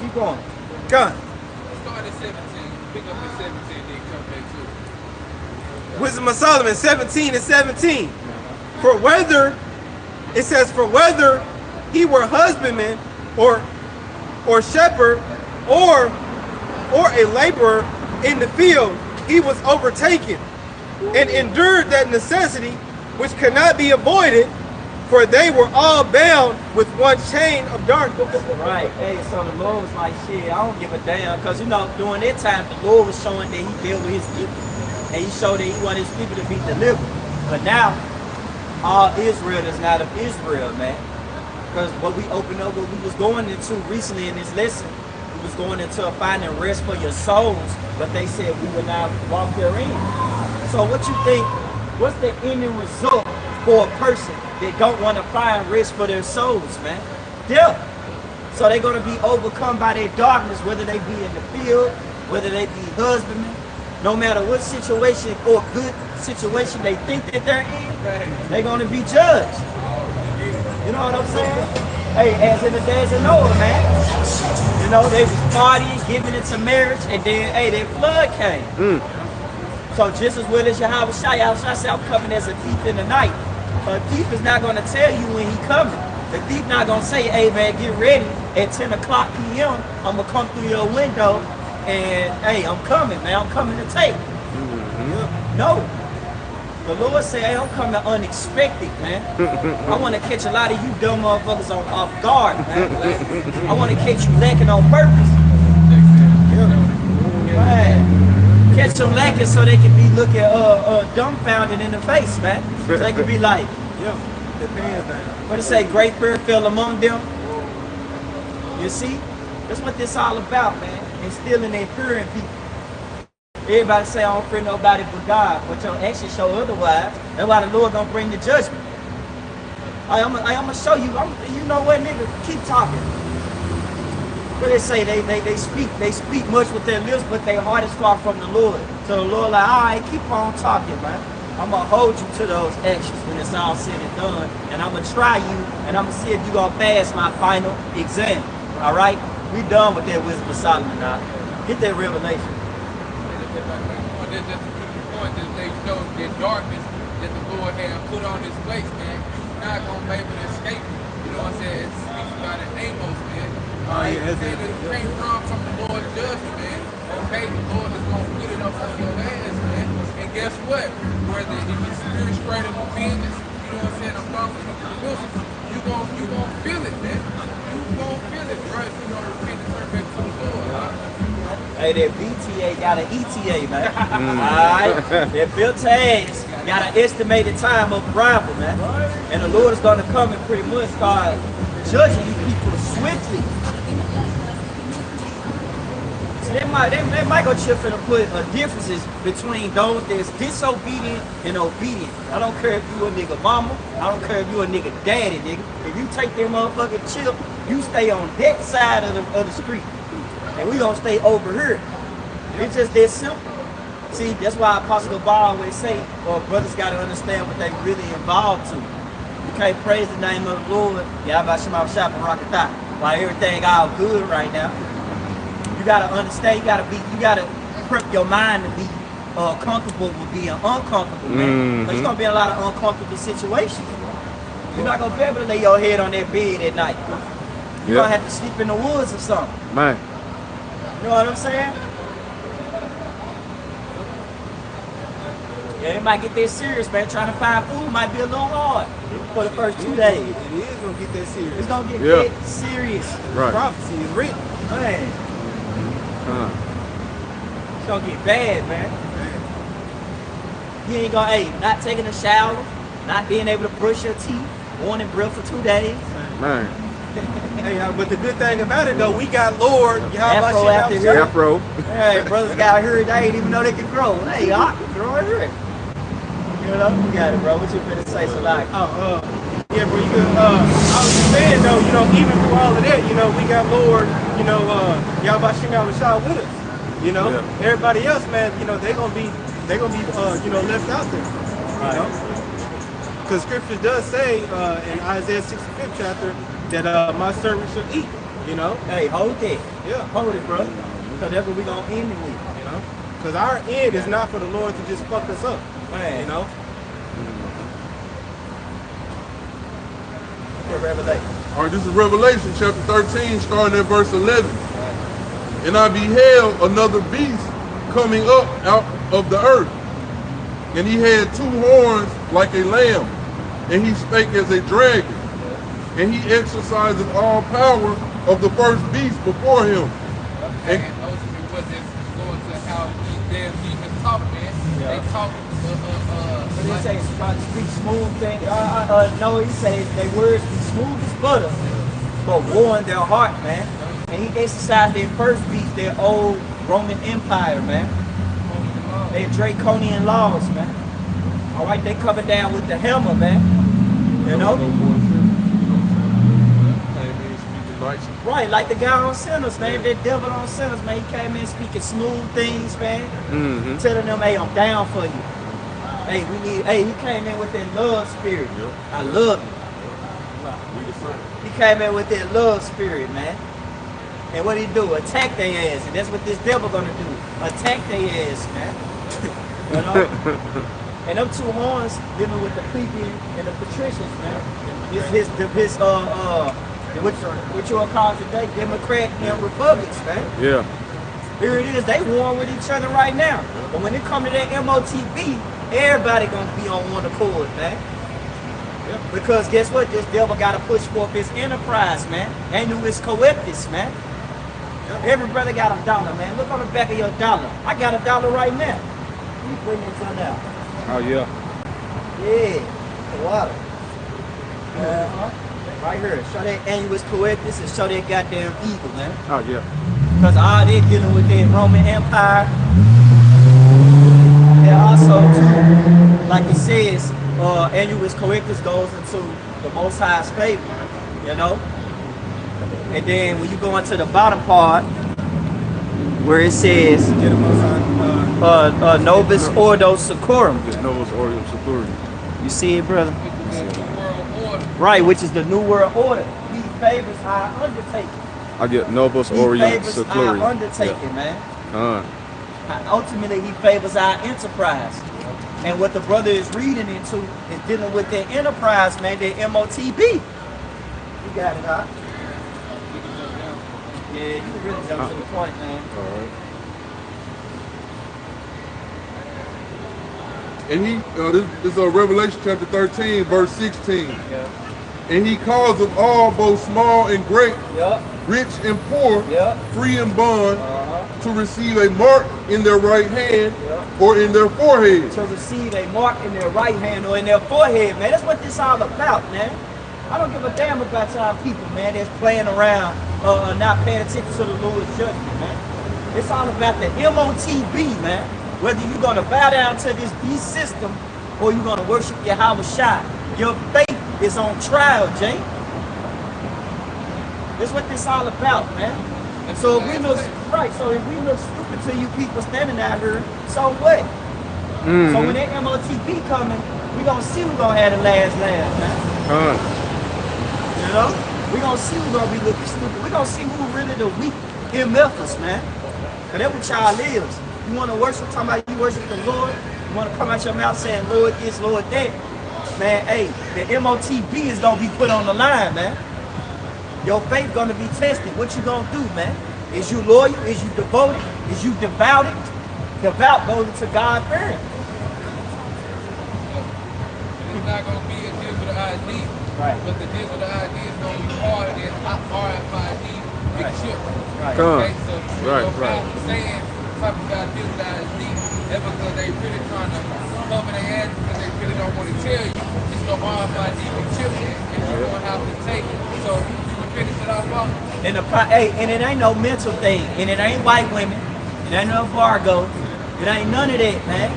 Keep going. Gun. Start at 17, pick up at 17, then come back to it. Wisdom of Solomon 17 and 17. For whether, it says, for whether he were husbandman or shepherd or a laborer in the field, he was overtaken and endured that necessity which could not be avoided, for they were all bound with one chain of darkness. Right. Hey, so the Lord was like, shit, I don't give a damn. Because, you know, during that time, the Lord was showing that he dealt with his people. And he showed that he wanted his people to be delivered. But now, all Israel is not of Israel, man. Because what we opened up, what we was going into recently in this lesson, we was going into finding rest for your souls. But they said we would not walk therein. So what you think, what's the ending result for a person that don't want to find rest for their souls, man? Death. So they're going to be overcome by their darkness, whether they be in the field, whether they be husbandmen, no matter what situation or good situation they think that they're in, they're going to be judged. You know what I'm saying? Hey, as in the days of Noah, man. You know, they was partying, giving it to marriage, and then, hey, that flood came. So just as well as Yahweh said, I'm coming as a thief in the night. A thief is not going to tell you when he coming. The thief not going to say, hey, man, get ready. At 10 o'clock p.m., I'm going to come through your window, and, hey, I'm coming, man. I'm coming to take. No. The Lord said, hey, I'm coming unexpected, man. I want to catch a lot of you dumb motherfuckers off guard, man. I want to catch you lacking on purpose. Man. Catch them lacking so they can be looking dumbfounded in the face, man. So they can be like, Yeah, their pants down. what it say, great fear fell among them. You see? That's what this all about, man. Instilling that fear in people. Everybody say, I don't fear nobody but God, but your actions show otherwise. That's why the Lord gonna bring the judgment. I'm gonna show you. You know what, nigga? Keep talking. What they say, they speak much with their lips, but their heart is far from the Lord. So the Lord like, all right, keep on talking, man. I'm gonna hold you to those actions when it's all said and done, and I'm gonna try you, and I'm gonna see if you gonna pass my final exam. All right, we done with that wisdom of Solomon now. Get that revelation. Just to prove the point, just let you know that darkness that the Lord had put on this place, man, you're not gonna be able to escape it. You know what I'm saying? It speaks about it, Amos, man. You can't run from the Lord's judgment, man. Okay, the Lord is gonna put it up on your ass, man. And guess what? Whether it be spirit straight up or business, you know what I'm saying? I'm talking to the business. You gonna feel it, man. You gonna feel it, bro. If you gonna repent and turn back to the Lord, huh? Hey, that BTA got an ETA, man. Alright? That bill tags got an estimated time of arrival, man. And the Lord is going to come and pretty much start judging you people swiftly. So they might go chip and put differences between those that's disobedient and obedient. I don't care if you a nigga mama. I don't care if you a nigga daddy, nigga. If you take that motherfucking chip, you stay on that side of the street. And we gonna stay over here. It's just that simple. See, that's why Apostle Bar always say, well, brothers gotta understand what they really involved to. You can't praise the name of the Lord, Yahweh Shema Shop and Rakatah, while everything all good right now. You gotta understand, you gotta prep your mind to be comfortable with being uncomfortable, man. Because you're gonna be in a lot of uncomfortable situations. You're not gonna be able to lay your head on that bed at night. You're gonna have to sleep in the woods or something. Man. You know what I'm saying? Yeah, it might get that serious, man. Trying to find food might be a little hard for the first 2 days. It is gonna get that serious. It's gonna get that serious. Right. Prophecy is written. Man, it's gonna get bad, man. You ain't gonna, not taking a shower, not being able to brush your teeth, morning breath for 2 days. Man. Hey, but the good thing about it though, we got Lord. Afro after here. Afro. Hey, brothers got here, they ain't even know they could grow. Hey, I can grow it here. You know, you got it, bro. What you finna say, Salak? Yeah, bro, you could, I was just saying though, you know, even through all of that, you know, we got Lord, you know, Yahweh Shem Shah with us. You know, everybody else, man, you know, they're gonna be, you know, left out there. You know, because Scripture does say in Isaiah 65th chapter that my servant shall eat. You know. Hey, hold it. Yeah. Hold it, bro. Because that's what we gonna end it with. You know, because our end is not for the Lord to just fuck us up. Man. You know. Revelation. All right, this is Revelation chapter 13, starting at verse 11. And I beheld another beast coming up out of the earth. And he had 2 horns like a lamb, and he spake as a dragon. And he exercises all power of the first beast before him. And ultimately, what this going to how these damn demons talk, man. They talk. But he say speak smooth things. No, he say their words be smooth as butter, but war in their heart, man. And he exercised their first beast, their old Roman Empire, man. Their draconian laws, man. All right, they coming down with the hammer, man. You know. Right, like the guy on Sinners, man. That devil on Sinners, man. He came in speaking smooth things, man. Telling them, hey, I'm down for you. Hey, he came in with that love spirit. I love you. He came in with that love spirit, man. And what he do? Attack their ass. And that's what this devil gonna do. Attack their ass, man. You know? And them 2 horns dealing with the plebeian and the patricians, man. What you will call today, Democrat and Republicans, man. Yeah. Here it is, they warring with each other right now. But when it come to that MOTB, everybody gonna be on one accord, man. Because guess what? This devil gotta push forth his enterprise, man. And do his coeptis, man. Every brother got $1, man. Look on the back of your dollar. I got $1 right now. You bring this one out. Oh, yeah. Yeah, the water. Right here. Show that annulus coectus and show that goddamn eagle, man. Oh, yeah. Because all they're dealing with that Roman Empire. And also, too, like it says, annulus coectus goes into the Most High's favor, you know? And then when you go into the bottom part, where it says, Novus Ordo Seclorum. Novus Ordo Seclorum. You see it, brother? World order. Right, which is the New World Order. He favors our undertaking. I get Novus He Ordo favors our Seclorum. undertaking, man. Uh, Ultimately, he favors our enterprise. And what the brother is reading into is dealing with their enterprise, man, their MOTB. You got it, huh? Yeah, you can really jump to the point, man. all right. And he, this is Revelation chapter 13, verse 16. Yeah. And he calls of all, both small and great, Yup. rich and poor, Yup. free and bond, Uh-huh. to receive a mark in their right hand Yup. or in their forehead. To receive a mark in their right hand or in their forehead, man. That's what this all about, man. I don't give a damn about y'all people, man, that's playing around, not paying attention to the Lord's judgment, man. It's all about the MOTB, man. Whether you're gonna bow down to this beast system or you're gonna worship Yahweh Shai. Your faith is on trial, Jay. That's what this all about, man. So if we look right, so if we look stupid to you people standing out here, so what? So when that MOTB coming, we gonna see who's gonna have the last laugh, man. You know? We gonna see who's gonna be looking stupid. We gonna see who really the weak in Memphis, man. Cause that's what y'all is. You wanna worship, talking about you worship the Lord, you wanna come out your mouth saying Lord this, Lord that. Man, hey, the MOTB is gonna be put on the line, man. Your faith gonna be tested. What you gonna do, man? Is you loyal? Is you devoted? Is you devoted? Devout goes into God first. It's not going to be a digital ID, Right. but the digital ID is going to be part of that RFID big Right. chip. Right. Okay, so Right, your right. pastor saying something about digital ID, that's because they really trying to cover their ass because they really don't want to tell you it's the RFID big chip and you're going to have to take it. So you can finish it off on. And it ain't no mental thing, and it ain't white women, it ain't no Vargo, it ain't none of that, man.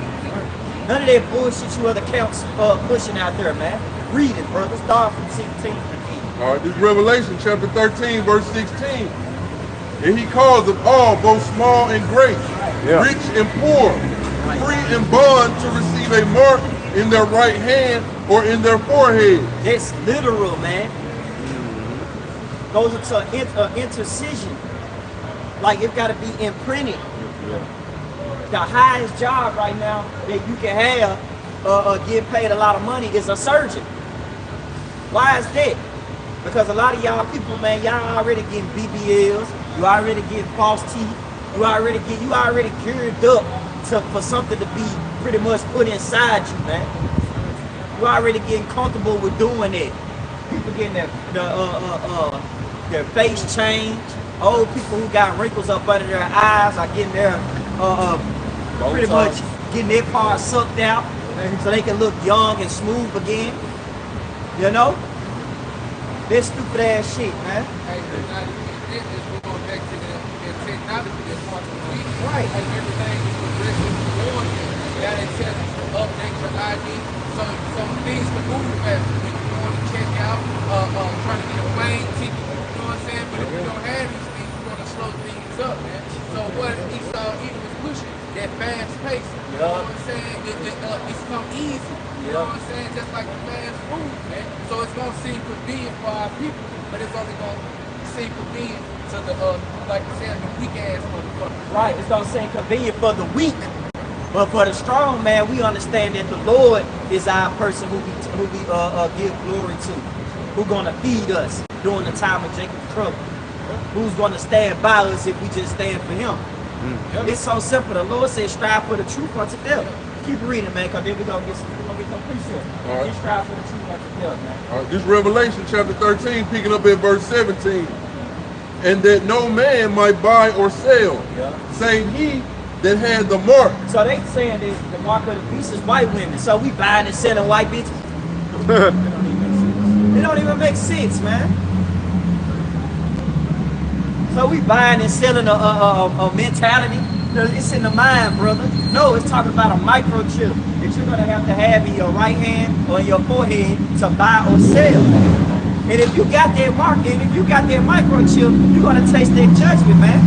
None of that bullshit you other counts pushing out there, man. Read it, brother. Start from 16. All right, this is Revelation chapter 13, verse 16. And he calls of all, both small and great, Yeah. rich and poor, free and bond, to receive a mark in their right hand or in their forehead. That's literal, man. Goes into intercision. Like it gotta be imprinted. The highest job right now that you can have, get paid a lot of money, is a surgeon. Why is that? Because a lot of y'all people, man, y'all already getting BBLs, you already getting false teeth, you already geared up for something to be pretty much put inside you, man. You already getting comfortable with doing it. People getting their face changed. Old people who got wrinkles up under their eyes are getting their pretty much getting their parts sucked out so they can look young and smooth again. You know? This stupid ass shit, man. Hey, but not even this is going back to the technology that's part of the week. Right. Like everything is progressing forward. Now they tell you to update your ID. Some things can move faster. When you want to check out, trying to get a plane ticket, you know what I'm saying? But if you don't have these things, you're going to slow things up, man. So what Esau even was pushing, that fast pace. You know what I'm saying? It's come easy. You know what I'm saying? Just like the fast food, man. So it's gonna seem convenient for our people, but it's only gonna seem convenient to the like you said, the weak ass motherfuckers. Right, it's gonna seem convenient for the weak. But for the strong man, we understand that the Lord is our person who we give glory to. Who's gonna feed us during the time of Jacob's trouble. Who's gonna stand by us if we just stand for him. It's so simple. The Lord said, strive for the truth unto death. Keep reading, man, because then we're going to get some precept. All right. You strive for the truth unto death, man. All right, this is Revelation chapter 13, picking up at verse 17. and that no man might buy or sell, save he that had the mark. So they saying that the mark of the beast is white women. So we buying and selling white bitches. It don't even make sense, man. So we buying and selling a mentality. It's in the mind, brother. No, it's talking about a microchip that you're gonna have to have in your right hand or in your forehead to buy or sell. And if you got that mark, and if you got that microchip, you're gonna taste that judgment, man.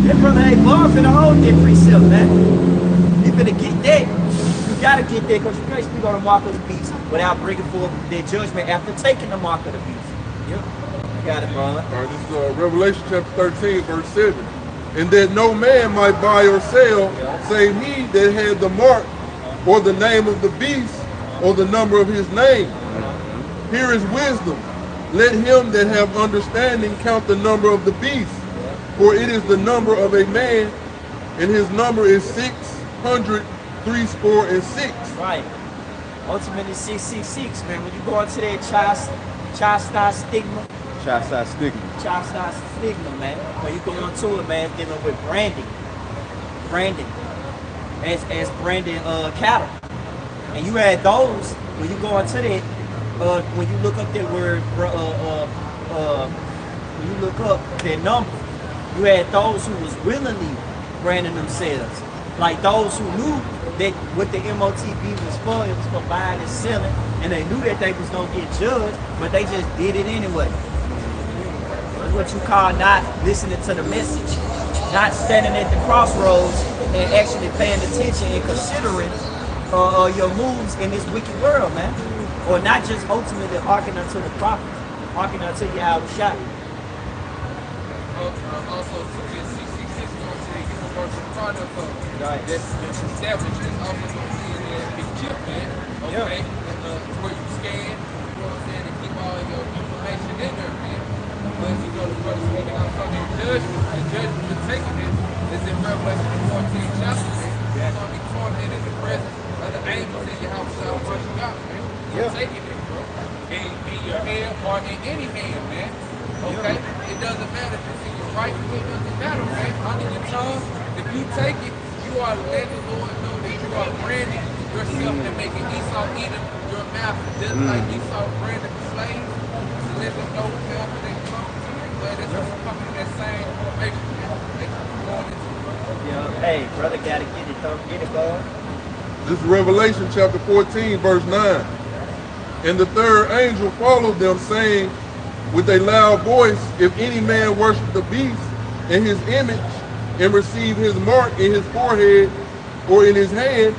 That brother ain't born for the whole that precept, man. You better get that. You gotta get that because you can't speak on the mark of the beast without bringing forth their judgment after taking the mark of the beast. Yep. You got it, brother. All right, this is Revelation chapter 13, verse 7. And that no man might buy or sell, save he that had the mark, or the name of the beast, or the number of his name. Here is wisdom. Let him that have understanding count the number of the beast, for it is the number of a man, and his number is 666. Right. Ultimately 666, man. When you go into that chastise stigma, chastise stigma, man. When you go into it, man, dealing with branding, as branding cattle, and you had those when you go into that. When you look up that word, when you look up their number, you had those who was willingly branding themselves, like those who knew that what the MOTB was for, it was for buying and selling, and they knew that they was gonna get judged, but they just did it anyway. That's what you call not listening to the message, not standing at the crossroads and actually paying attention and considering your moves in this wicked world, man. Or not just ultimately hearkening unto the prophets, hearkening unto Yahushua. Also, to get 666 going to the universal product of Right. that's established is also going to see in the chip, man. Okay? Where you scan, you know what I'm saying, and keep all your information in there, man. But you know, the brother speaking on Sunday judgment, the judgment for taking it is in Revelation 14 chapter. It's going to be tormented in the presence of the angels in your house of worship God, man. You're taking it, bro. In your hand or in any hand, man. Okay? It doesn't matter if it's in your right hand, it doesn't matter, man. Under your tongue, if you take it, you are letting the Lord know that you are branding yourself and making Esau Edom your master. Just like Esau branded the slaves to let them know wherever they come to. But it's just coming in that same formation. Yeah, hey, brother gotta get it, though. Get it, boy. This is Revelation chapter 14, verse 9. And the third angel followed them, saying with a loud voice, if any man worship the beast and his image, and receive his mark in his forehead or in his hand,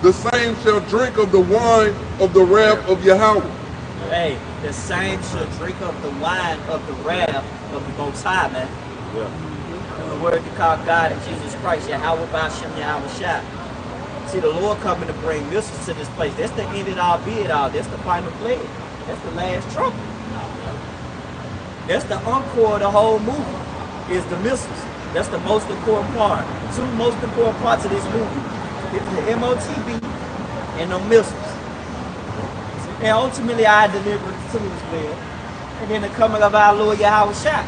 the same shall drink of the wine of the wrath of Yahweh. Hey, the same shall drink of the wine of the wrath of the Most High, man. And the word to call God and Jesus Christ, Yahweh B'Shem Yahweh Shai. See, the Lord coming to bring missiles to this place. That's the end it all, be it all. That's the final plague. That's the last trumpet. That's the encore of the whole movie, is the missiles. That's the most important part. Two most important parts of this movie. It's the MOTB and the missiles. And ultimately, I deliver it to as well. And then the coming of our Lord Yahweh Shai.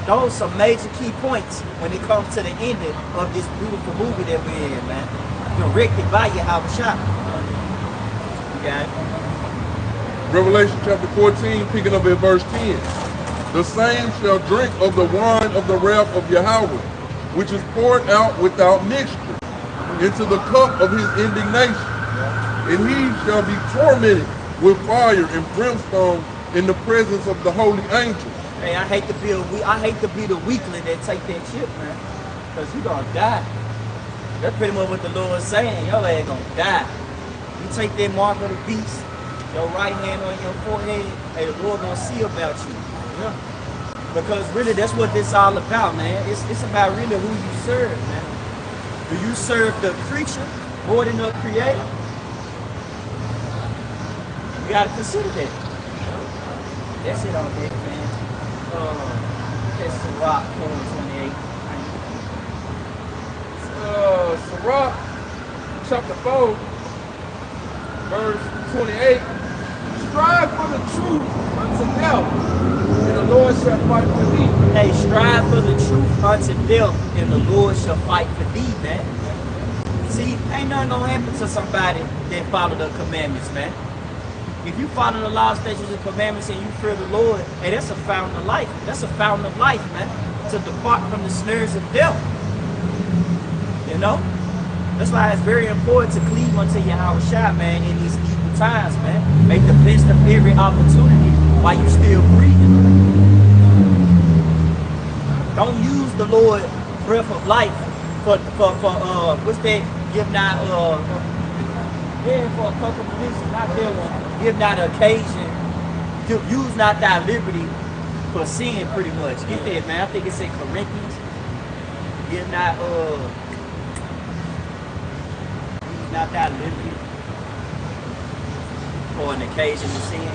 Those are some major key points when it comes to the ending of this beautiful movie that we're in, man. Directed by Yahweh Shai. You got it? Revelation chapter 14, picking up at verse 10. The same shall drink of the wine of the wrath of Yahweh, which is poured out without mixture, into the cup of his indignation. And he shall be tormented with fire and brimstone in the presence of the holy angels. Hey, I hate to be the weakling that take that shit, man. Because you gonna die. That's pretty much what the Lord is saying. Your ass gonna die. You take that mark of the beast, your right hand on your forehead, hey, the Lord gonna see about you. Yeah. Because really, that's what this all about, man. It's about really who you serve, man. Do you serve the creature more than the creator? You gotta consider that. That's it on that, man. That's the rock, 28. Sirach, chapter 4, verse 28. Strive for the truth unto death, and the Lord shall fight for thee. Hey, strive for the truth unto death, and the Lord shall fight for thee, man. See, ain't nothing gonna happen to somebody that follow the commandments, man. If you follow the laws, statutes, and commandments, and you fear the Lord, hey, that's a fountain of life. That's a fountain of life, man. To depart from the snares of death. You know? That's why it's very important to cleave unto Yahweh Shai, man, in these evil times, man. Make the best of every opportunity while you still breathing. Don't use the Lord breath of life for what's that? Give not for a couple of minutes, not that one. Give not occasion. Use not thy liberty for sin, pretty much. Get that, man. I think it's in Corinthians. Give not use not thy liberty for an occasion to sin.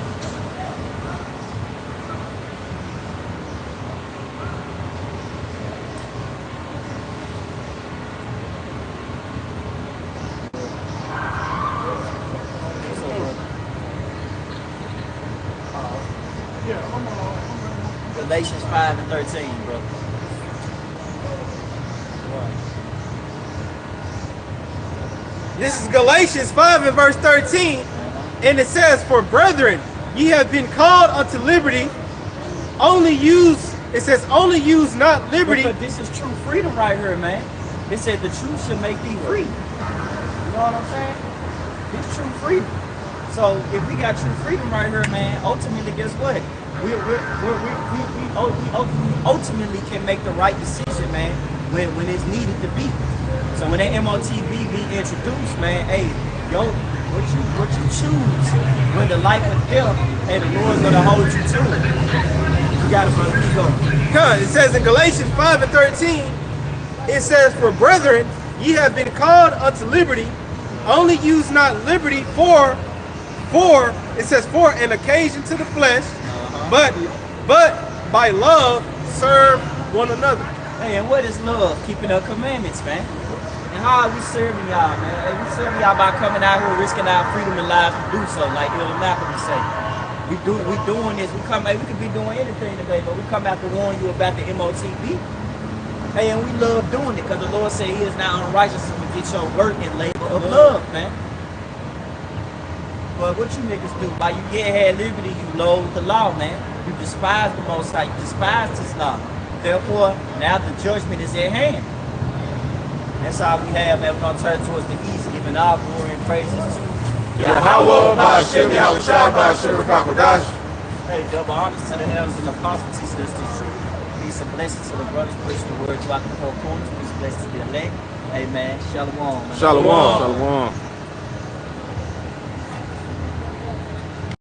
Galatians 5 and 13, bro. This is Galatians 5 and verse 13. And it says, for brethren, ye have been called unto liberty. Only use not liberty. But this is true freedom right here, man. It said the truth should make thee free. You know what I'm saying? It's true freedom. So if we got true freedom right here, man, ultimately, guess what? We ultimately can make the right decision, man, when it's needed to be. So when that MOTB be introduced, man, hey, yo, what you choose when the life of death, and the Lord's gonna hold you to it. You got it, brother. Keep going. Because it says in Galatians 5 and 13, it says, for brethren, ye have been called unto liberty. Only use not liberty for it says for an occasion to the flesh, but by love serve one another. Hey, and what is love? Keeping the commandments, man. And how are we serving y'all, man? Hey, we serving y'all by coming out here risking our freedom and lives to do so, like Elder Malcolm say. We doing this. We could be doing anything today, but we come out to warn you about the MOTB. Hey, and we love doing it because the Lord said He is not unrighteous to forget your work and labor of love, man. But what you niggas do, by you had liberty, you loathe the law, man. You despise the Most High, you despise His law. Therefore, now the judgment is at hand. That's all we have, man. We're going to turn towards the east, giving all glory and praises to Yahweh, Ba'ashem, Yahweh Shai, Ba'ashem, Rakakodash. Hey, double honors to the elders and apostles, teaching us the truth. Peace and blessings to the brothers, pushing the word throughout the four corners. Peace and blessings to the elect. Amen. Shalom. Man. Shalom. Shalom.